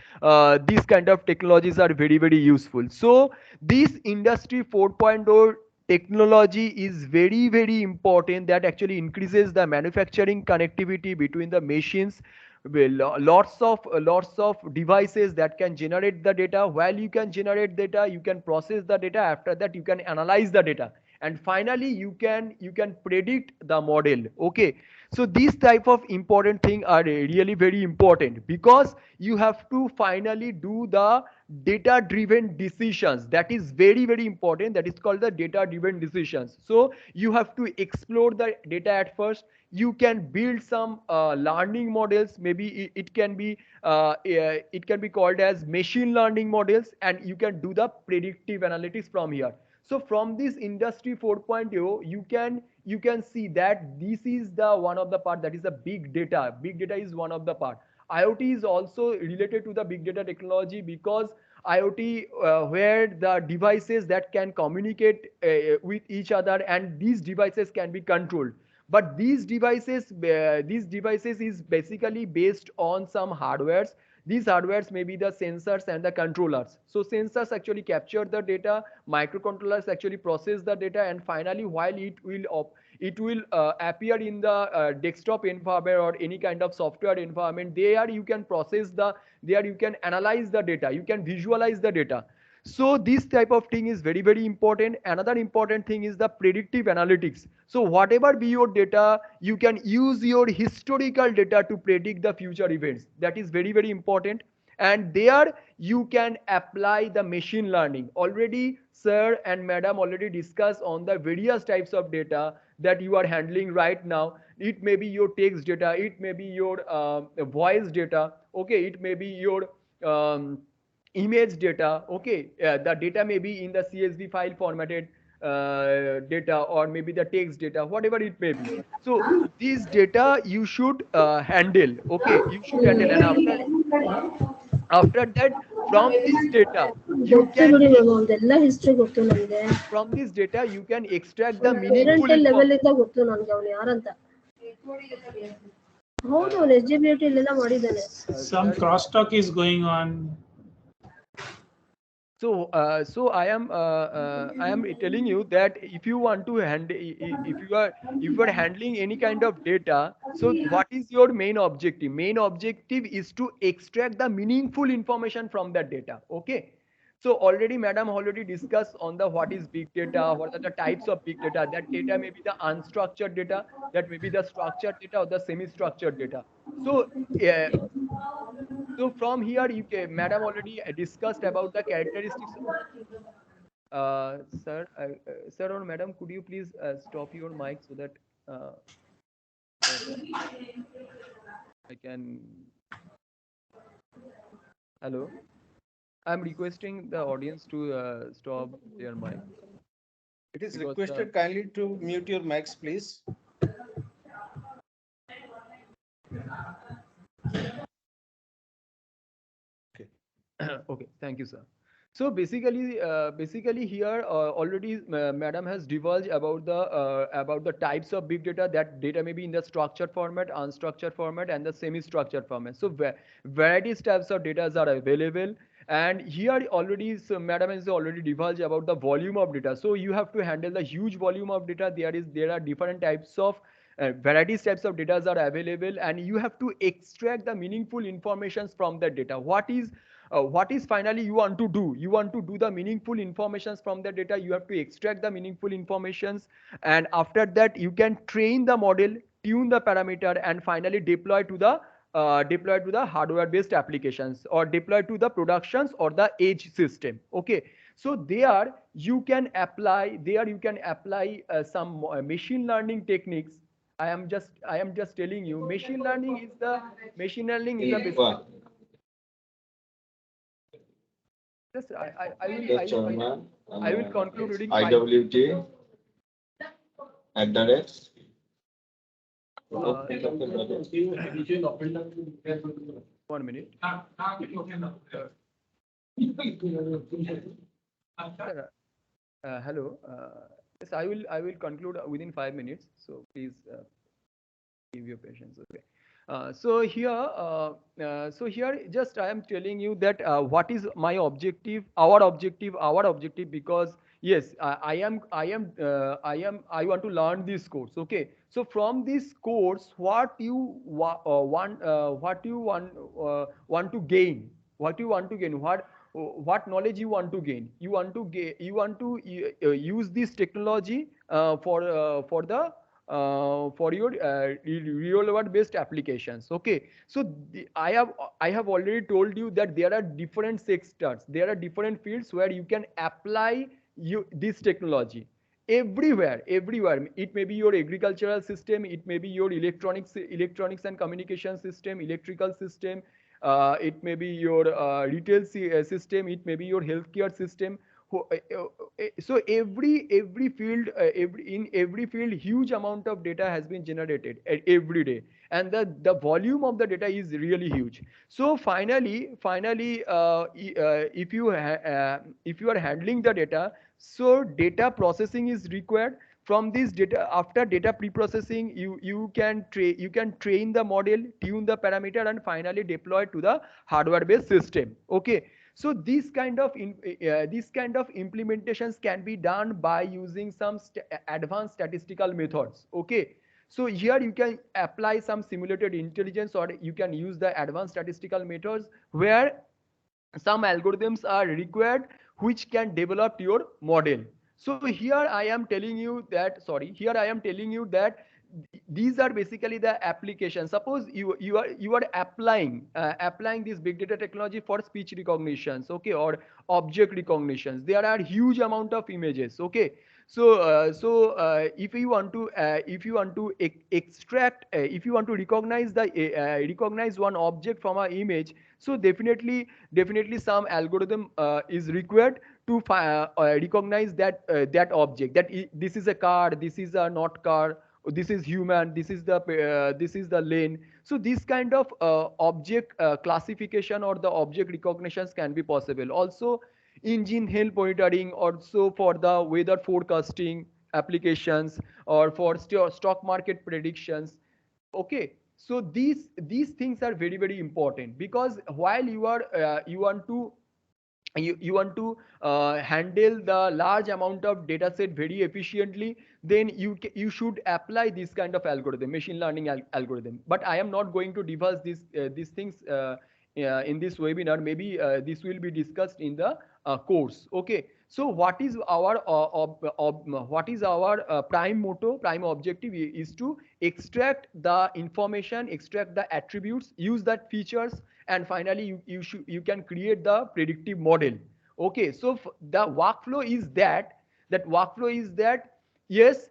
these kind of technologies are very useful. So this industry 4.0 technology is very important, that actually increases the manufacturing connectivity between the machines. Lots of devices that can generate the data. While you can generate data, you can process the data. After that, you can analyze the data, and finally you can predict the model. Okay, so these type of important thing are really very important, because you have to finally do the data driven decisions. That is very important. That is called the data driven decisions. So you have to explore the data at first. You can build some learning models. Maybe it can be called as machine learning models, and you can do the predictive analytics from here. So from this industry 4.0, you can see that this is the one of the part, that is the big data. Big data is one of the part. IoT is also related to the big data technology, because IoT, where the devices that can communicate with each other, and these devices can be controlled. But these devices is basically based on some hardwares. These hardwares may be the sensors and the controllers. So sensors actually capture the data, microcontrollers actually process the data, and finally, while it will appear in the desktop environment or any kind of software environment, there you can analyze the data, you can visualize the data. So this type of thing is very important. Another important thing is the predictive analytics. So whatever be your data, you can use your historical data to predict the future events. That is very important. And there you can apply the machine learning. Already sir and madam already discussed on the various types of data that you are handling right now. It may be your text data, it may be your voice data, okay, it may be your image data. Okay, the data may be in the CSV file formatted, data, or maybe the text data, whatever it may be. So these data you should handle. Okay, you should handle, and after that, from this data you ಗೊತ್ತು can ಬಿಡಿ ma'am ಅವ್ರದ್ದೆಲ್ಲ history ಗೊತ್ತು ನನಗೆ. from this data you can extract the meaningful parental level information. ಇಂದ ಗೊತ್ತು ನನಗೆ ಅವ್ನು ಯಾರಂತ. ಹೌದು ಅವ್ನು SGBT ಎಲ್ಲ ಮಾಡಿದ್ದಾನೆ. Some crosstalk is going on. So I am telling you that if you want to handle, if you are handling any kind of data, so what is your main objective? Main objective is to extract the meaningful information from that data. Okay. So already madam already discussed on the what is big data, what are the types of big data. That data may be the unstructured data, that may be the structured data, or the semi-structured data. So from here, madam already discussed about the characteristics. Sir or madam, could you please stop your mic so that I can. Hello, I'm requesting the audience to stop their mic. It is Because, requested kindly to mute your mics, please. Okay, thank you, sir. So basically here already madam has divulged about the types of big data. That data may be in the structured format, unstructured format, and the semi-structured format. So various types of data are available. And here already, so madam has already divulged about the volume of data. So you have to handle the huge volume of data. There are different types of various types of data are available, and you have to extract the meaningful informations from that data. What is finally you want to do? You want to do the meaningful informations from the data. You have to extract the meaningful informations, and after that you can train the model, tune the parameter, and finally deploy to the hardware-based applications, or deploy to the productions or the edge system. Okay, so there you can apply some machine learning techniques. I am just telling you, machine learning is the basic. Just I will conclude reading IWT at the rate. One minute. Hello. Yes, I will conclude within 5 minutes. So please give your patience. Okay. So here just I am telling you that what is my objective, our objective, because yes, I want to learn this course. Okay, so from this course, what you want to gain, what knowledge you want to gain. You want to use this technology for your real world based applications. Okay, so I have already told you that there are different sectors, there are different fields where you can apply this technology everywhere. It may be your agricultural system, it may be your electronics and communication system, electrical system, it may be your retail system, it may be your healthcare system. So every field, in every field, huge amount of data has been generated every day, and the volume of the data is really huge. So finally, if you are handling the data, so data processing is required. From this data, after data pre-processing, you can train the model, tune the parameter, and finally deploy to the hardware based system. Okay, so this kind of implementations can be done by using some advanced statistical methods. Okay, so here you can apply some simulated intelligence, or you can use the advanced statistical methods where some algorithms are required which can develop your model. So here I am telling you that these are basically the applications. Suppose you are applying this big data technology for speech recognitions, okay, or object recognitions. There are huge amount of images. Okay, so if you want to extract, if you want to recognize one object from an image, so definitely some algorithm is required to recognize that that object, that this is a car, this is a not car, this is human, this is the lane. So this kind of object classification or the object recognitions can be possible. Also engine health monitoring, also for the weather forecasting applications, or for stock market predictions. Okay, so these things are very very important, because while you are you want to handle the large amount of data set very efficiently, then you should apply this kind of algorithm, machine learning algorithm. But I am not going to divulge these things in this webinar. Maybe this will be discussed in the course. Okay, so what is our prime motto, prime objective is to extract the information, extract the attributes, use that features, and finally you can create the predictive model. Okay, so the workflow is that yes,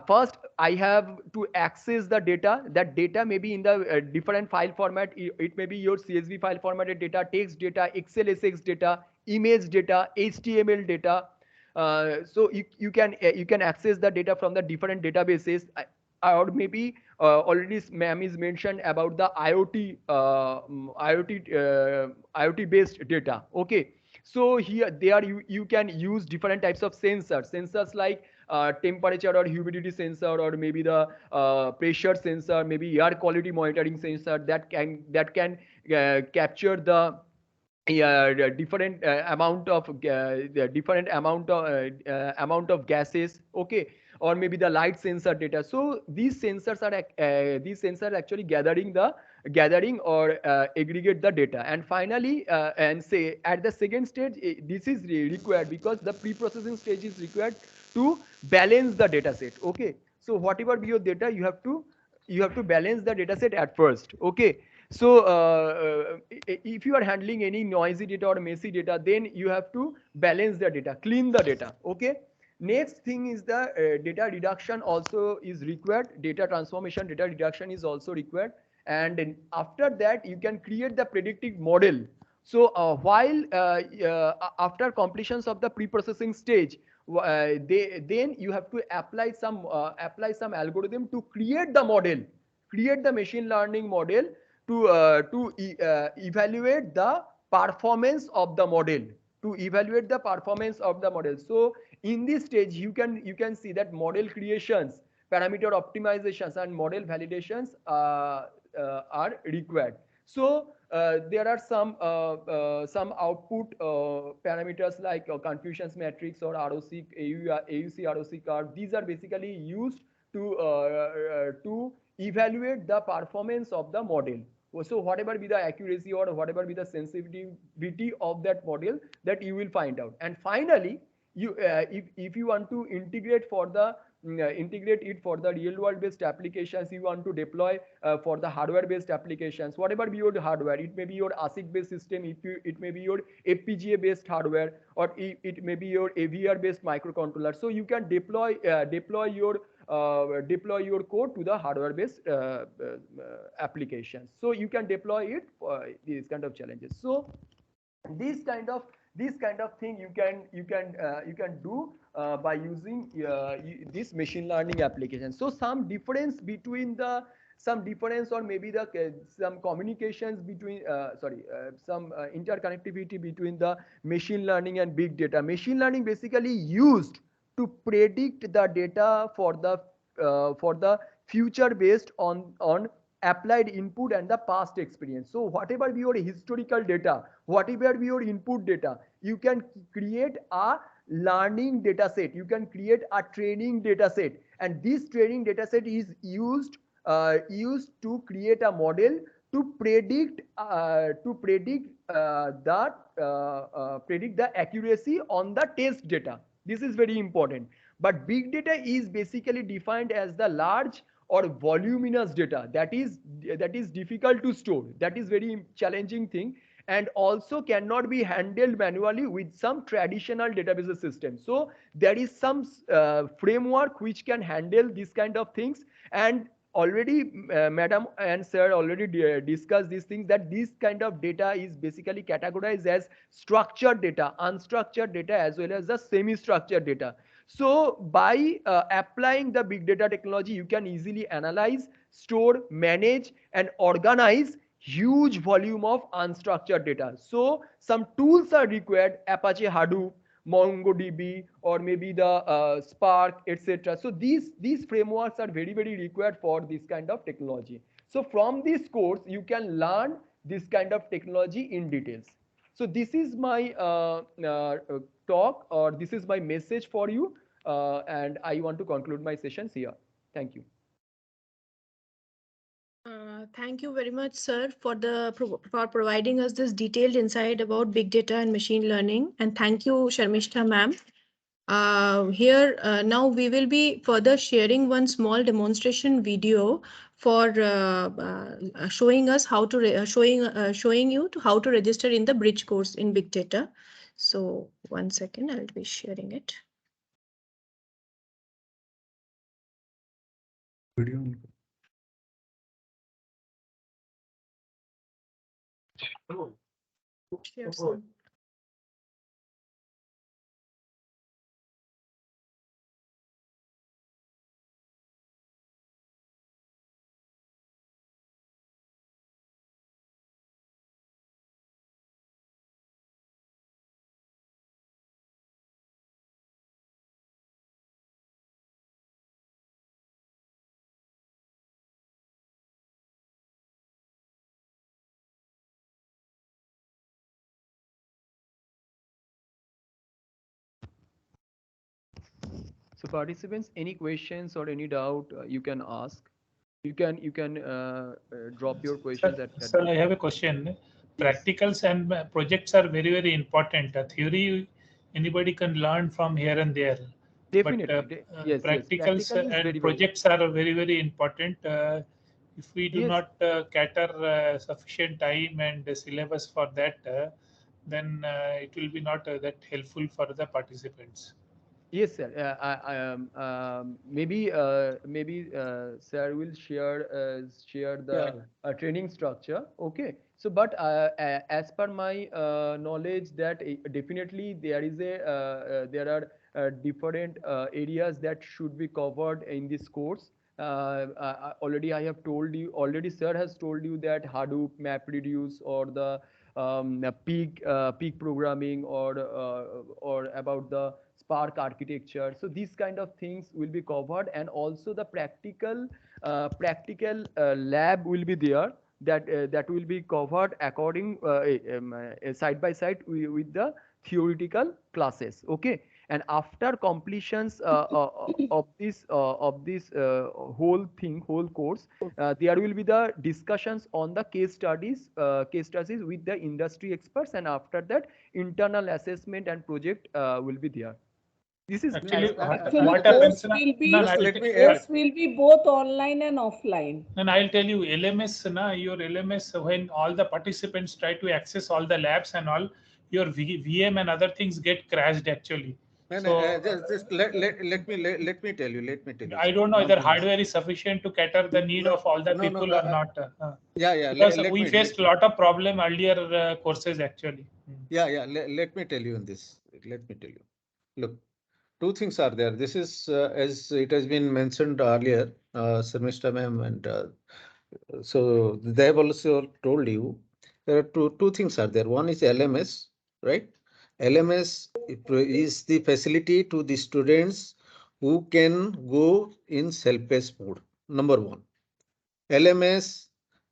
first I have to access the data. That data may be in the different file format. It may be your CSV file formatted data, text data, XLSX data, image data, HTML data. So you can access the data from the different databases. Or maybe already ma'am is mentioned about the IoT based data. Okay, so here there you can use different types of sensors like temperature or humidity sensor, or maybe the pressure sensor, maybe air quality monitoring sensor that can capture the different amount of gases. Okay, or maybe the light sensor data. So these sensors actually gathering or aggregate the data, and finally and say at the second stage this is required, because the pre-processing stage is required to balance the data set. Okay, so whatever be your data, you have to balance the data set at first. Okay, so if you are handling any noisy data or messy data, then you have to balance the data, clean the data. Okay, next thing is the data reduction also is required. Data transformation, data reduction is also required. And then after that you can create the predictive model. So while after completions of the pre-processing stage, then you have to apply some algorithm to create the model, create the machine learning model to evaluate the performance of the model, So in this stage you can see that model creations, parameter optimizations, and model validations are required. So there are some output parameters like confusions matrix or ROC, AUC ROC curve. These are basically used to evaluate the performance of the model. So whatever be the accuracy or whatever be the sensitivity of that model, that you will find out. And finally, if you want to integrate it for the real world based applications, you want to deploy for the hardware based applications, whatever be your hardware, it may be your ASIC based system, it may be your FPGA based hardware, or it may be your AVR based microcontroller. So you can deploy your code to the hardware based applications. So you can deploy it for these kind of challenges. So this kind of thing you can do by using this machine learning application. So some difference or maybe some communications between some interconnectivity between the machine learning and big data. Machine learning basically used to predict the data for the future based on applied input and the past experience. So whatever be your historical data, whatever be your input data, you can create a learning data set, you can create a training data set, and this training data set is used to create a model to predict the accuracy on the test data. This is very important. But big data is basically defined as the large or voluminous data that is difficult to store, that is very challenging thing, and also cannot be handled manually with some traditional database system. So there is some framework which can handle this kind of things, and already madam and sir already discussed these things, that this kind of data is basically categorized as structured data, unstructured data, as well as the semi-structured data. So by applying the big data technology, you can easily analyze, store, manage, and organize huge volume of unstructured data. So some tools are required: Apache Hadoop, MongoDB, or maybe the Spark, etc. So these frameworks are very required for this kind of technology. So from this course, you can learn this kind of technology in details. So this is my talk, or this is my message for you, and I want to conclude my sessions here. Thank you. Thank you very much, sir, for for providing us this detailed insight about big data and machine learning. And thank you, Sharmishta ma'am. Here now we will be further sharing one small demonstration video for showing us how to showing you to how to register in the bridge course in big data. So 1 second, I'll be sharing it. Video. Share some. So participants, any questions or any doubt, you can ask. You can drop your questions at Sir, the I have a question. Yes. Practicals and projects are very important. Theory, anybody can learn from here and there. Definitely. But Yes, yes. practicals Practical is and very projects are very important. If we do Yes. not cater sufficient time and syllabus for that, then it will be not that helpful for the participants. Yes, sir. Maybe sir will share Yeah. the training structure. Okay. So, but as per my knowledge, that definitely there are different areas that should be covered in this course. Already I have told you. Already, sir has told you that Hadoop, MapReduce, or the peak programming, or about the Spark architecture. So these kind of things will be covered, and also the practical lab will be there, that will be covered according side by side with the theoretical classes. Okay. And after completions of this whole course, there will be the discussions on the case studies with the industry experts, and after that internal assessment and project will be there. This is Actually, Actually, what happens? course will be No, Just let me add. course will be both online and offline. And I'll tell you, LMS, your LMS, when all the participants try to access all the labs and all, your VM and other things get crashed actually. No, So just let me tell you. Let me tell you, I sir. don't know One whether thing is, hardware is sufficient to cater the need no, of all the no, no, people or not. yeah. Because Let we me faced a lot of problem earlier courses actually. let me tell you in this. Let me tell you. Look, two things are there. This is as it has been mentioned earlier, Sarmishta ma'am, and so they have also told you there are two things are there. One is LMS, right? LMS is the facility to the students who can go in self-paced mode. Number one. LMS.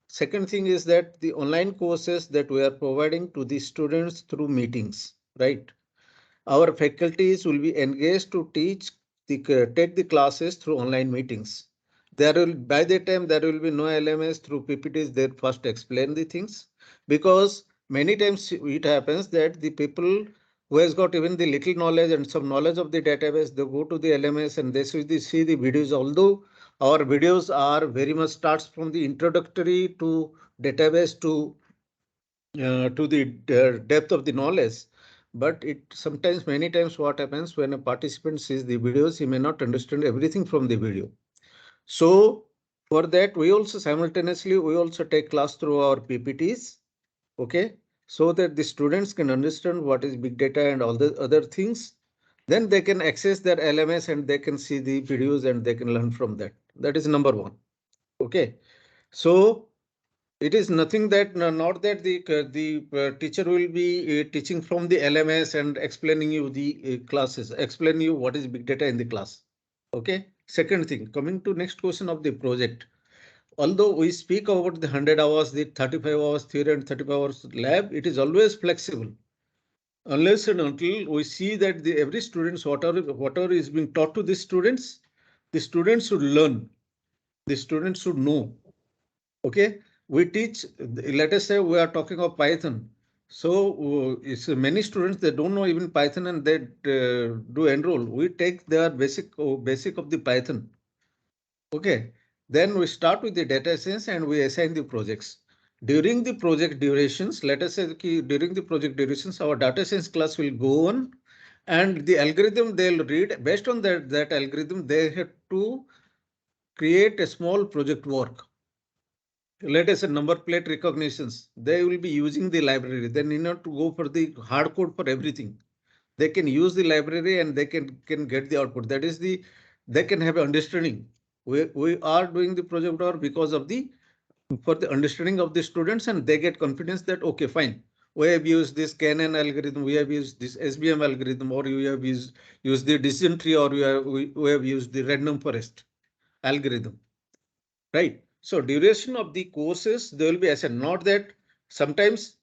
Second thing is that the online courses that we are providing to the students through meetings, right? Our faculties will be engaged to take the classes through online meetings. There will, by the time there will be no LMS through PPTs, they first explain the things, because many times it happens that the people who has got even the little knowledge and some knowledge of the database, they go to the LMS and they see the videos. Although our videos are very much starts from the introductory to database to the depth of the knowledge, but it sometimes many times what happens when a participant sees the videos, he may not understand everything from the video. So For that, we also simultaneously, we also take class through our PPTs, okay? So that the students can understand what is big data and all the other things. Then they can access their LMS and they can see the videos and they can learn from that. That is number one, okay? So it is nothing that, not that the teacher will be teaching from the LMS and explaining you the classes, explain you what is big data in the class. Okay. Second thing, coming to next question of the project. Although we speak about the 100 hours, the 35 hours theory and 35 hours lab, it is always flexible. Unless and until we see that every students, whatever is being taught to the students should learn. The students should know. Okay, we teach, let us say we are talking of Python. So it's many students, they don't know even Python and they do enroll. We take their basic of the Python. Okay, then we start with the data science and we assign the projects. During the project durations, let us say during the project durations, our data science class will go on and the algorithm they'll read. Based on that algorithm, they have to create a small project work. Let us say number plate recognitions, they will be using the library. They need not to go for the hard code for everything. They can use the library and they can get the output. That is they can have understanding. We are doing the project work because of for the understanding of the students and they get confidence that, okay, fine. We have used this Canon algorithm, we have used this SBM algorithm, or you have used the decision tree, or we have used the random forest algorithm. Right. So duration of the courses, they will be assigned. Not that sometimes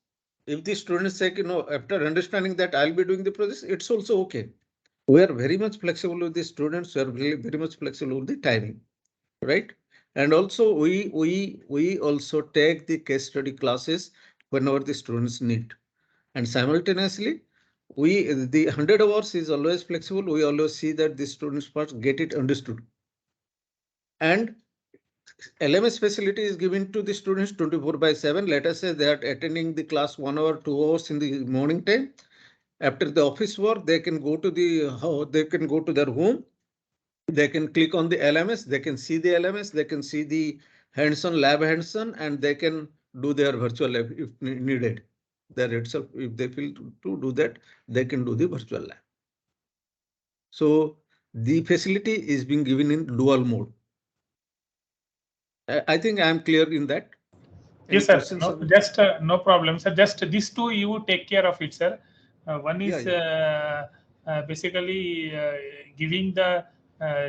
if the students say, after understanding that I'll be doing the process, it's also okay. We are very much flexible with the students. We are very much flexible with the timing, right? And also we also take the case study classes whenever the students need. And simultaneously, the 100 hours is always flexible. We always see that the students first get it understood. And LMS facility is given to the students 24/7. Let us say they are attending the class 1 hour, 2 hours in the morning time. After the office work, they can go to their home. They can click on the LMS. They can see the LMS. They can see the hands-on lab hands-on, and they can do their virtual lab if needed. There itself, if they feel to do that, they can do the virtual lab. So the facility is being given in dual mode. I think I am clear in that. Yes, sir. No, just no problem, sir. Just these two you take care of it, sir. One is basically giving the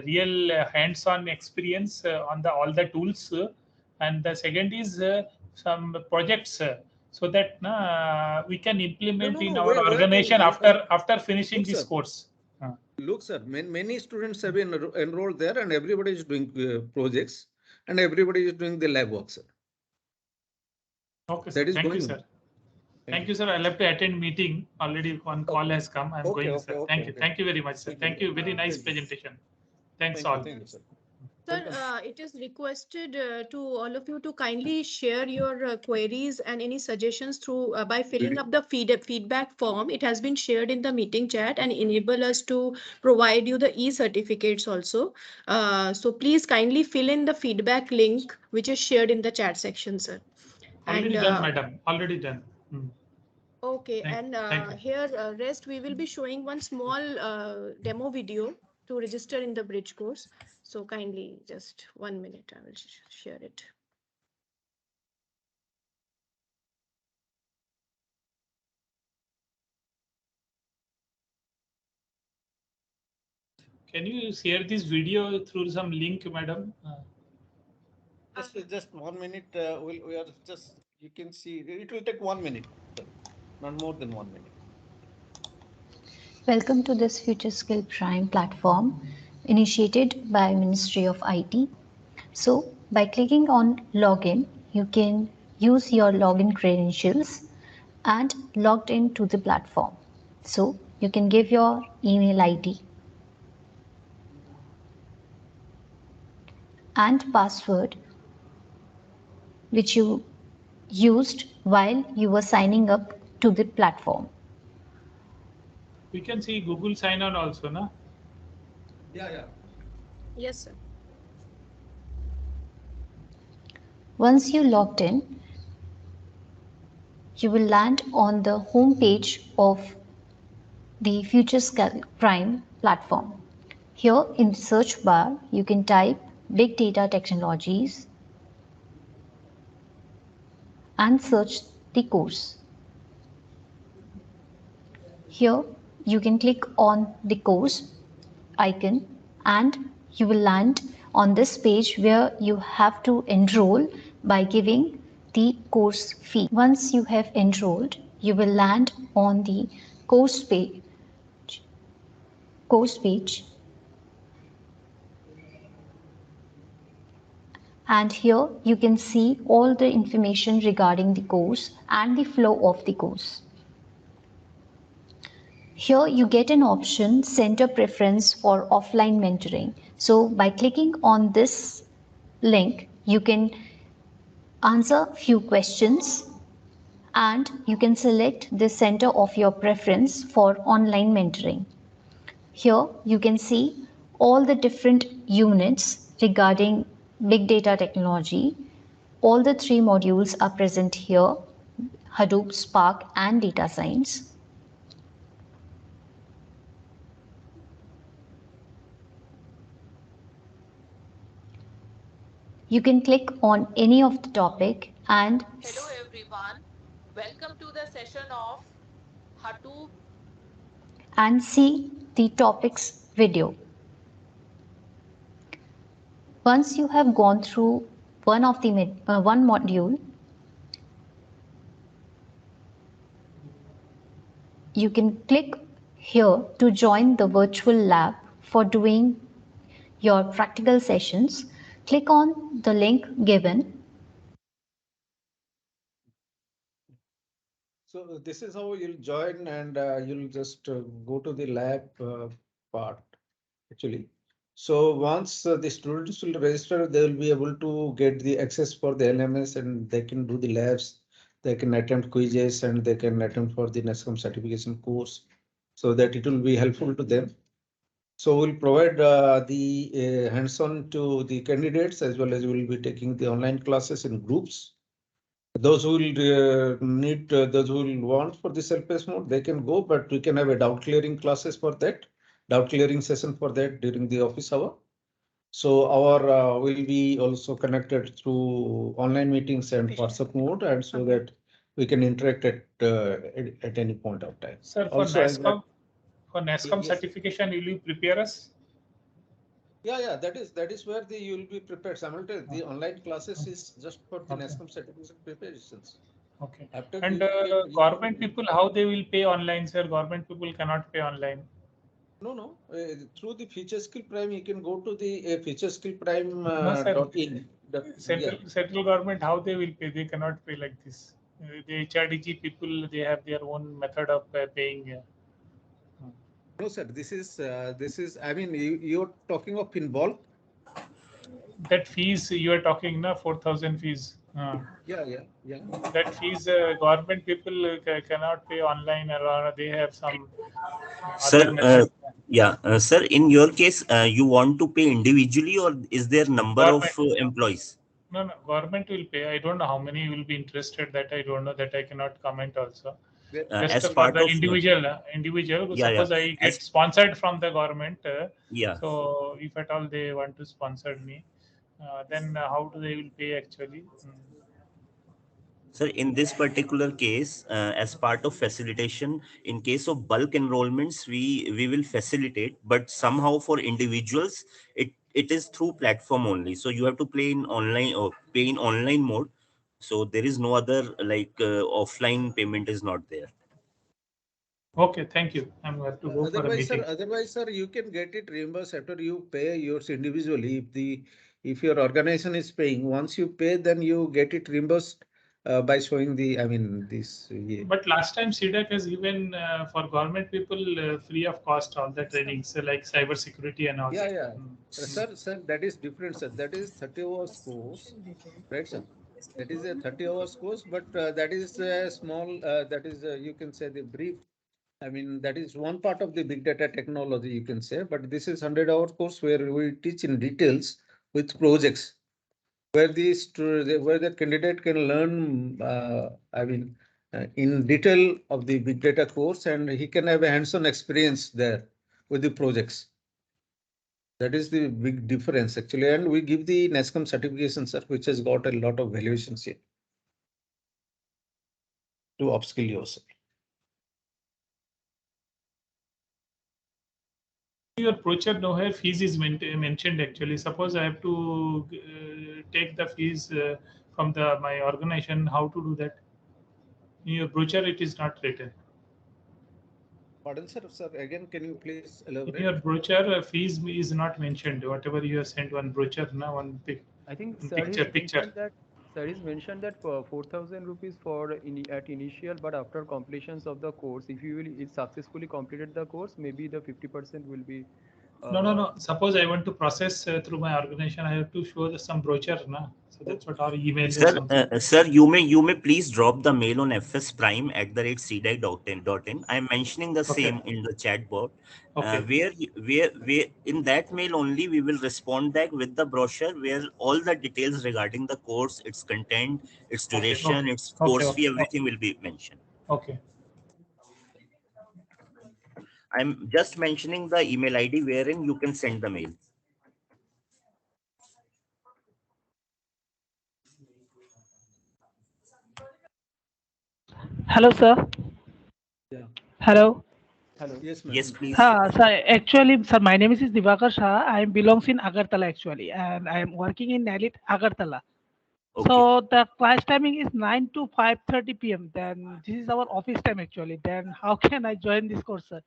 real hands-on experience on all the tools, and the second is some projects, so that we can implement in our organization after finishing this course. Look, sir, many students have been enrolled there, and everybody is doing projects, and everybody is doing the lab work, sir. Okay, sir. Thank you, sir. Thank you, sir. I'll have to attend meeting. Already one call has come. I'm going, sir. Thank you. Thank you very much, sir. Thank you. Very nice presentation. Thanks all. Thank you, sir. Sir, it is requested to all of you to kindly share your queries and any suggestions through by filling up the feedback form. It has been shared in the meeting chat and enable us to provide you the e-certificates also. So please kindly fill in the feedback link which is shared in the chat section, sir. Already done, madam. Already done. Okay, and here rest we will be showing one small demo video to register in the bridge course. So kindly just 1 minute, I will share it. Can you share this video through some link, madam? Just 1 minute. We are just, you can see, it will take 1 minute, not more than 1 minute. Welcome to this FutureSkill Prime platform initiated by Ministry of IT. So by clicking on login, you can use your login credentials and logged into the platform. So you can give your email ID and password which you used while you were signing up to the platform. We can see Google sign on also, na? Yeah. Yes, sir. Once you logged in, you will land on the home page of the FutureSkills Prime platform. Here in the search bar, you can type Big Data Technologies and search the course. Here you can click on the course icon and you will land on this page where you have to enroll by giving the course fee. Once you have enrolled, you will land on the course page. Course page and here you can see all the information regarding the course and the flow of the course. Here you get an option center preference for offline mentoring. So by clicking on this link, you can answer few questions and you can select the center of your preference for online mentoring. Here you can see all the different units regarding big data technology. All the three modules are present here: Hadoop, Spark and data science. You can click on any of the topic and Hello everyone, welcome to the session of Hadoop. see the topics video. Once you have gone through one of the one module, you can click here to join the virtual lab for doing your practical sessions. Click on the link given. So this is how you'll join and you'll just go to the lab part actually. So once the students will register, they will be able to get the access for the LMS and they can do the labs. They can attempt quizzes and they can attempt for the NESCOM certification course so that it will be helpful to them. So we'll provide the hands-on to the candidates as well as we'll be taking the online classes in groups. Those who will need, those who will want for the self-paced mode, they can go, but we can have a doubt clearing classes for that, doubt clearing session for that during the office hour. So our will be also connected through online meetings and WhatsApp mode, and so that we can interact at any point of time. Sir, Also, as that, for NESCOM yes. certification, will you prepare us? Yeah, that is where the you will be prepared simultaneously. The online classes is just for the Okay. NESCOM certification preparations. Okay. After And government people, how they will pay online, sir? Government people cannot pay online. No. Through the FutureSkill Prime, you can go to the FutureSkill Prime No, sir. .in. Central government, how they will pay? They cannot pay like this. The HRDG people, they have their own method of paying. No, sir. This is. I mean, you're talking of in bulk. That fees you are talking, na 4,000 fees. Yeah. That fees government people cannot pay online, or they have some Sir, other method. sir, in your case, you want to pay individually or is there number of Government. employees? No, government will pay. I don't know how many will be interested. That I don't know. That I cannot comment also. Just As for part the of, individual. yeah, Suppose I as, get sponsored from the government. yeah. So if at all they want to sponsor me, then how do they will pay actually? Sir, in this particular case, as part of facilitation, in case of bulk enrollments, we will facilitate, but somehow for individuals, it is through platform only. So you have to play in online or pay in online mode. So there is no other like offline payment is not there. Okay, thank you. I'm going to go for a meeting. Otherwise, sir, you can get it reimbursed after you pay yours individually. If your organization is paying, once you pay, then you get it reimbursed by showing the. I mean, this. Yeah. But last time CDAC has given for government people free of cost all the trainings like cyber security and all. Yeah. Sir, that is different, sir. That is 30 hours course, right, sir? That is a 30 hours course, but that is a small. That is you can say the brief. I mean, that is one part of the big data technology, you can say, but this is 100-hour course where we teach in details with projects. where where the candidate can learn, in detail of the big data course, and he can have a hands-on experience there with the projects. That is the big difference actually, and we give the NASCOM certification, sir, which has got a lot of valuations here to upskill yourself. Your brochure nowhere fees is mentioned actually. Suppose I have to take the fees from my organization, how to do that? In your brochure, it is not written. Pardon, sir. Sir, again, can you please In elaborate? your brochure, fees is not mentioned. Whatever you have sent one brochure, now one I think picture. Sir is mentioned that for 4,000 rupees for at initial, but after completions of the course, if you will it successfully completed the course, maybe the 50% will be. No. Suppose I want to process through my organization, I have to show some brochure, na? So that's what our email is. Sir, you may please drop the mail on fsprime@cdac.in. I'm mentioning the same in the chat board. Where in that mail only we will respond back with the brochure where all the details regarding the course, its content, its duration, its course fee, everything will be mentioned. Okay. I'm just mentioning the email ID wherein you can send the mail. Hello, sir. Yeah. Hello. Hello. Yes, ma'am. Yes, please. Sir, actually, sir, my name is Divakar Shah. I belongs in Agartala actually, and I am working in Nalit, Agartala. Okay. So the class timing is 9 to 5:30 p.m. Then this is our office time actually. Then how can I join this course, sir?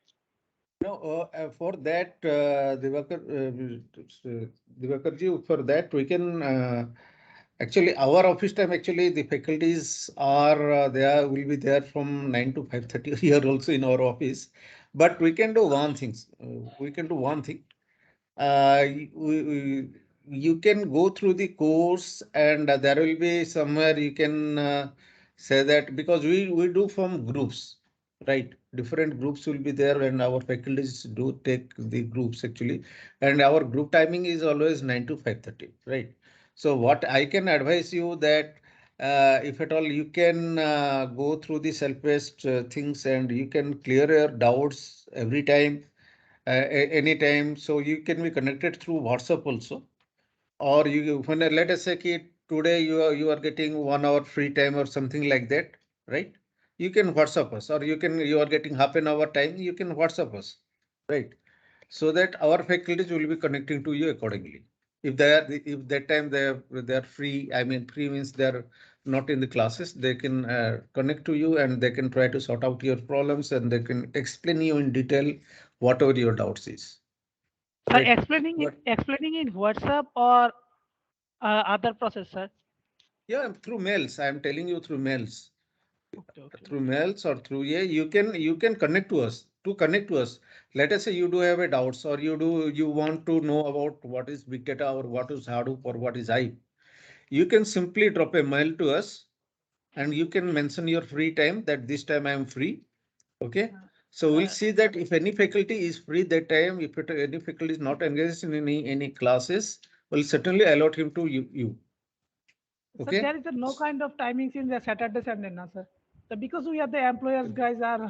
No, for that, Divakarji, for that we can actually our office time. Actually, the faculties are will be there from 9 to 5:30 here also in our office. But we can do one thing. We can do one thing. You can go through the course, and there will be somewhere you can say that, because we do from groups, right? Different groups will be there, and our faculties do take the groups actually, and our group timing is always 9 to 5:30, right? So what I can advise you that if at all you can go through the self-paced things, and you can clear your doubts every time, anytime. So you can be connected through WhatsApp also, or when let us say today you are getting 1 hour free time or something like that, right? You can WhatsApp us, or you are getting half an hour time, you can WhatsApp us, right? So that our faculties will be connecting to you accordingly. If that time they are free, I mean free means they are not in the classes, they can connect to you, and they can try to sort out your problems, and they can explain you in detail whatever your doubts is. Sir, Right. explaining in WhatsApp or other process, sir? Yeah, through mails. I am telling you through mails. Okay. Through mails or through you can connect to us. To connect to us, let us say you do have a doubts, or you want to know about what is big data, or what is Hadoop, or what is Hive. You can simply drop a mail to us, and you can mention your free time, that this time I am free. Okay. So we'll see that if any faculty is free that time, if any faculty is not engaged in any classes, we'll certainly allot him to you. So Okay. there is no kind of timings in the Saturday, Sunday, no, sir. So because we are the employers, guys are.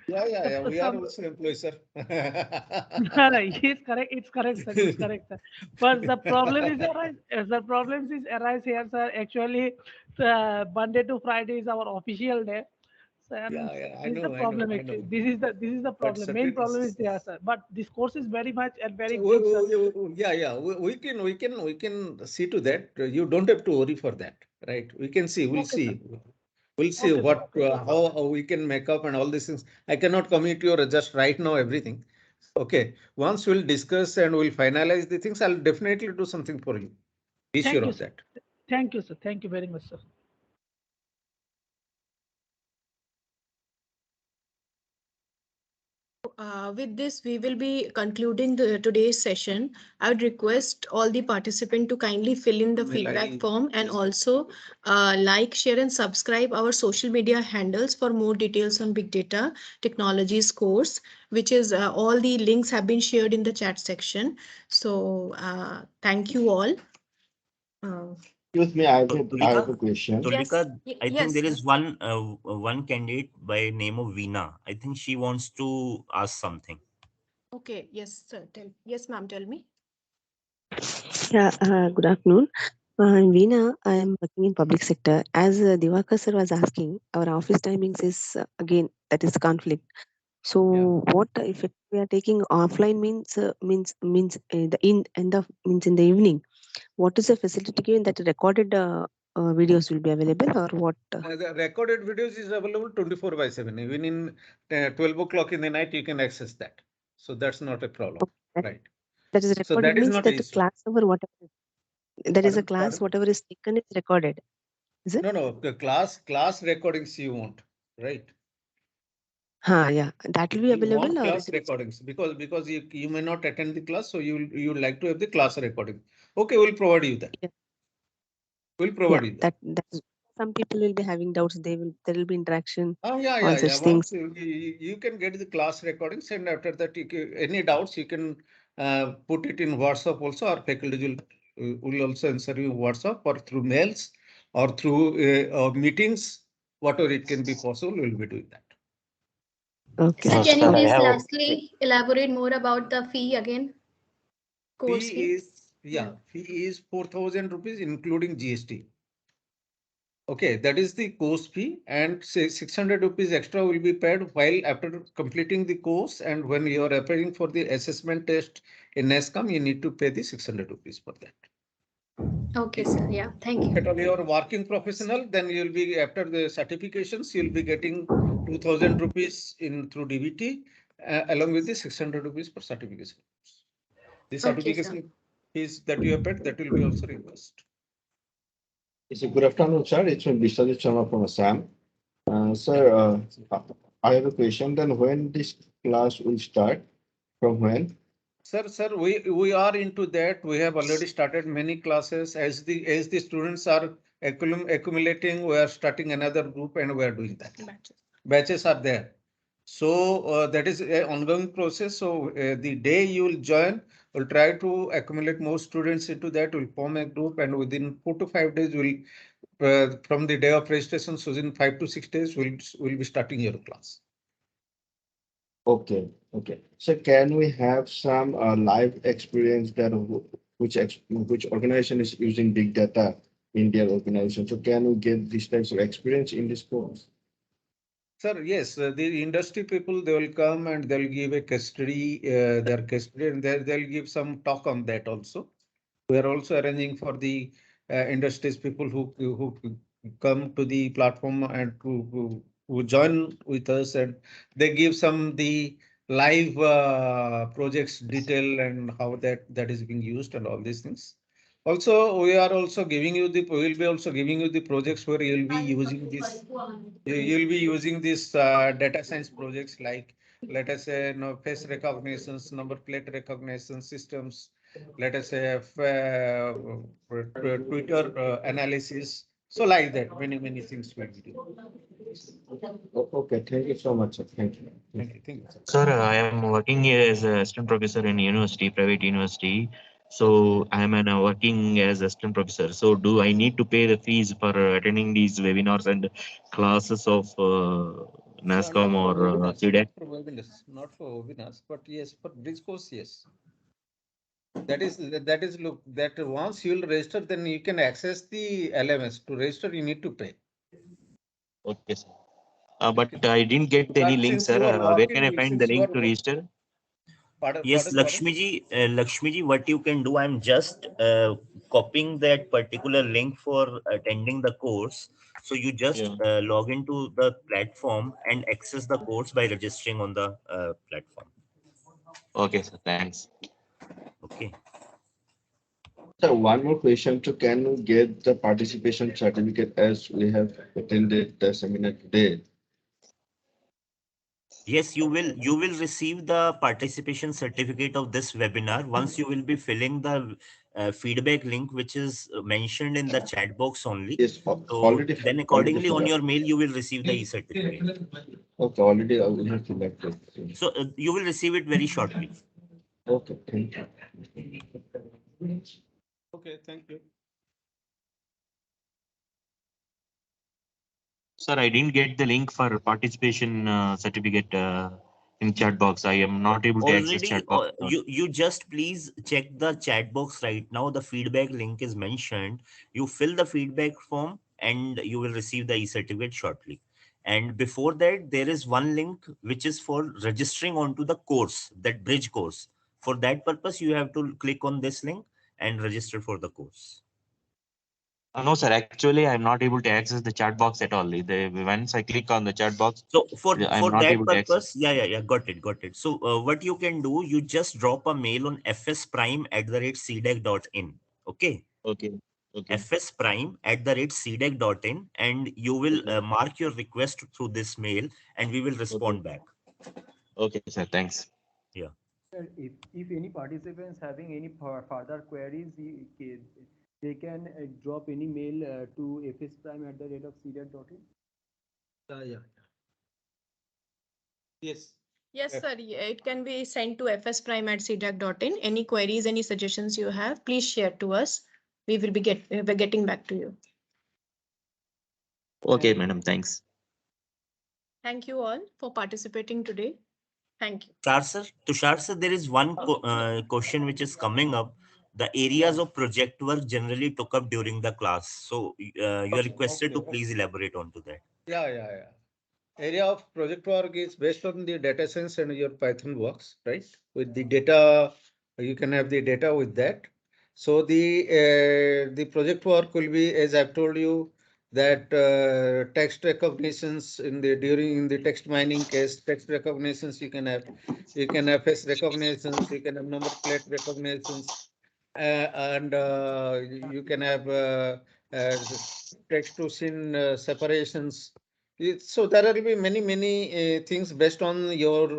Yeah. We are also employees, sir. It's correct. It's correct, sir. It's correct, sir. But the problem is arise. The problems is arise here, sir. Actually, Monday to Friday is our official day. So, and I this is the know. problem. Actually, this is the But problem. Main certain, problem is there, sir. But this course is very much and very so good, sir. yeah. We can see to that. You don't have to worry for that, right? We can see. We'll Okay, sir. see. We'll see Okay, sir. what how we can make up and all these things. I cannot commit you or just right now everything. Okay. Once we'll discuss and we'll finalize the things, I'll definitely do something for you. Be sure Thank you, of sir. that. Thank you, sir. Thank you very much, sir. With this, we will be concluding today's session. I would request all the participants to kindly fill in the feedback form, and also like, share, and subscribe our social media handles for more details on Big Data Technologies course, which is all the links have been shared in the chat section. So thank you all. Excuse me, I have a question. Tulika, I think Yes. there is one candidate by name of Veena. I think she wants to ask something. Okay. Yes, sir. Yes, ma'am. Tell me. Yeah, good afternoon. I'm Veena. I am working in public sector. As Divakar sir was asking, our office timings is again that is conflict. So what if we are taking offline means the in the means in the evening? What is the facility given that recorded videos will be available or what? The recorded videos is available 24/7. Even in 12 o'clock in the night, you can access that. So that's not a problem, That, right? that is So recorded that is means not an that the issue. class over whatever that is a Pardon? class Pardon? whatever is taken is recorded. Is it? No, the class recordings you want, right? Yeah, that will be You available want or class it is. recordings because you may not attend the class, so you like to have the class recording. Okay, we'll provide you that. Yeah. We'll Yeah, provide you that. that some people will be having doubts. There will be interaction, Oh, all yeah. such Once things. you can get the class recordings, and after that, any doubts you can put it in WhatsApp also, or faculty will also answer you WhatsApp or through mails or through meetings, whatever it can be possible, we'll be doing that. Okay. So can sir, you I please have lastly elaborate more about the fee again? Course fee? Fee is 4,000 rupees including GST. Okay, that is the course fee, and say 600 rupees extra will be paid while after completing the course, and when you are applying for the assessment test in NESCOM, you need to pay the 600 rupees for that. Okay, sir. Yeah, thank If at all you you. are working professional, then you'll be after the certifications, you'll be getting 2,000 rupees in through DBT along with the 600 rupees per certification. The Okay, sir. certification fees that you have paid, that will be also reimbursed. So good afternoon, sir. It's Vishwajit Sharma from Assam. Sir, I have a question. Then when this class will start? From when? Sir, we are into that. We have already started many classes. As the students are accumulating, we are starting another group and we are doing that. Batches are there. So that is an ongoing process. So the day you will join, we'll try to accumulate more students into that. We'll form a group, and within 4 to 5 days, we'll from the day of registration. So in 5 to 6 days, we'll be starting your class. Okay. So can we have some live experience that which organization is using big data in their organization? So can we get this types of experience in this course? Sir, yes, the industry people, they will come and they'll give a case study, their case study, and they'll give some talk on that also. We are also arranging for the industries people who come to the platform and who join with us, and they give some the live projects detail and how that is being used and all these things. Also, we are also giving you we will be also giving you the projects where you'll be using this. You'll be using these data science projects like, let us say, face recognitions, number plate recognition systems, let us say Twitter analysis. So like that, many things will be doing. Okay, thank you so much, sir. Thank you. Thank you, sir. Sir, I am working as a assistant professor in university, private university. So I am working as assistant professor. So do I need to pay the fees for attending these webinars and classes of NASCOM Not for or webinars, CDEC? not for webinars, but yes, for this course, yes. That is look that once you'll register, then you can access the LMS. To register, you need to pay. Okay, sir. But I didn't get any But link, since you sir. are Where can I working, find the since you link are to register? Yes, pardon. Lakshmiji, what you can do, I'm just copying that particular link for attending the course. So you just Yeah. log into the platform and access the course by registering on the platform. Okay, sir. Thanks. Okay. So one more question. So can we get the participation certificate as we have attended the seminar today? Yes, you will receive the participation certificate of this webinar once you will be filling the feedback link, which is mentioned in the chat box only. Yes, So already then already accordingly on filled up. your mail, you will receive the e-certificate. Okay, already I will have filled up. So you will receive it very shortly. Okay, thank you. Okay, thank you. Sir, I didn't get the link for participation certificate in chat box. I am not able to access Already, chat box. you just please check the chat box right now. The feedback link is mentioned. You fill the feedback form and you will receive the e-certificate shortly. And before that, there is one link which is for registering onto the course, that bridge course. For that purpose, you have to click on this link and register for the course. No, sir. Actually, I'm not able to access the chat box at all. Once I click on the chat box, So I'm for not that able to access. purpose, yeah, got it. So what you can do, you just drop a mail on fsprime@cdac.in. Okay, Okay. Okay. fsprime@cdac.in, and you will Okay. mark your request through this mail, and we will Okay. respond back. Okay, sir. Thanks. Yeah. Sir, if any participants having any further queries, they can drop any mail to fsprime@cdac.in. Yeah. Yes. Yes, sir. It can be sent to fsprime@cdac.in. Any queries, any suggestions you have, please share to us. We will be getting back to you. Okay, madam. Thanks. Thank you all for participating today. Thank you. Tushar sir, there is one question which is coming up. The areas of project work generally took up during the class. So you are requested to please elaborate on to that. Yeah. Area of project work is based on the data science and your Python works, right? With the data, you can have the data with that. So the project work will be, as I've told you, that text recognitions in the text mining case, text recognitions you can have face recognitions, you can have number plate recognitions, and you can have uh, text to scene separations. So there will be many things based on your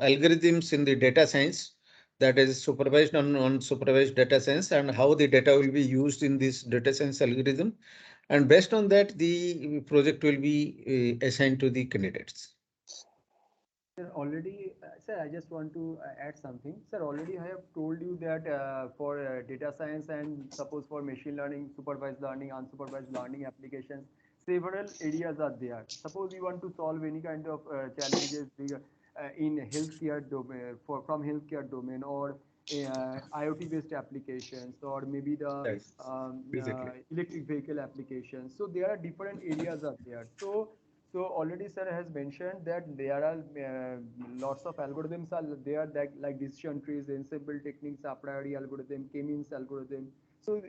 algorithms in the data science, that is supervised on unsupervised data science, and how the data will be used in this data science algorithm. And based on that, the project will be assigned to the candidates. Sir, already, sir, I just want to add something. Sir, already I have told you that for data science and suppose for machine learning, supervised learning, unsupervised learning applications, several areas are there. Suppose you want to solve any kind of challenges in healthcare domain, from healthcare domain, or IoT-based applications, or maybe the Yes, exactly. electric vehicle applications. So there are different areas are there. So already sir has mentioned that there are lots of algorithms are there that like decision trees, ensemble techniques, a priori algorithm, k-means algorithm. So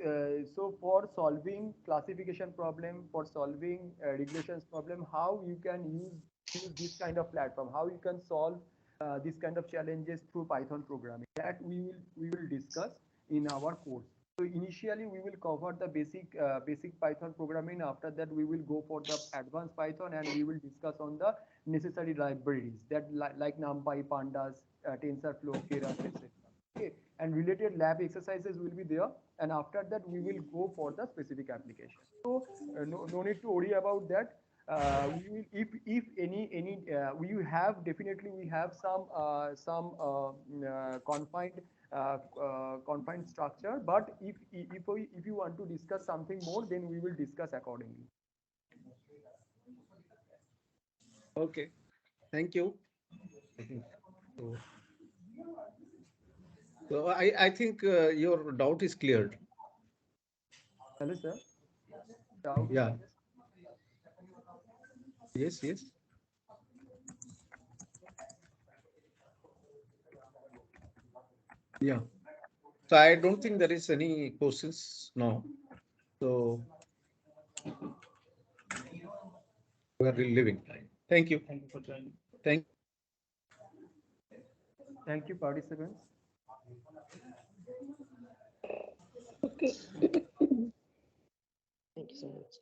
for solving classification problem, for solving regulations problem, how you can use this kind of platform, how you can solve this kind of challenges through Python programming. That we will discuss in our course. So initially we will cover the basic Python programming. After that we will go for the advanced Python, and we will discuss on the necessary libraries that like NumPy, Pandas, TensorFlow, Keras, etc. Okay, and related lab exercises will be there. And after that we will go for the specific application. So no need to worry about that. We will, if any we have definitely we have some confined confined structure, but if you want to discuss something more, then we will discuss accordingly. Okay, thank you. I think so. So I think your doubt is cleared. Hello sir, doubt is Yeah. clear? Yes. Yeah. So I don't think there is any questions now. So we are leaving. Thank you. Thank you for joining. Thank Thank you participants. Okay. Thank you so much.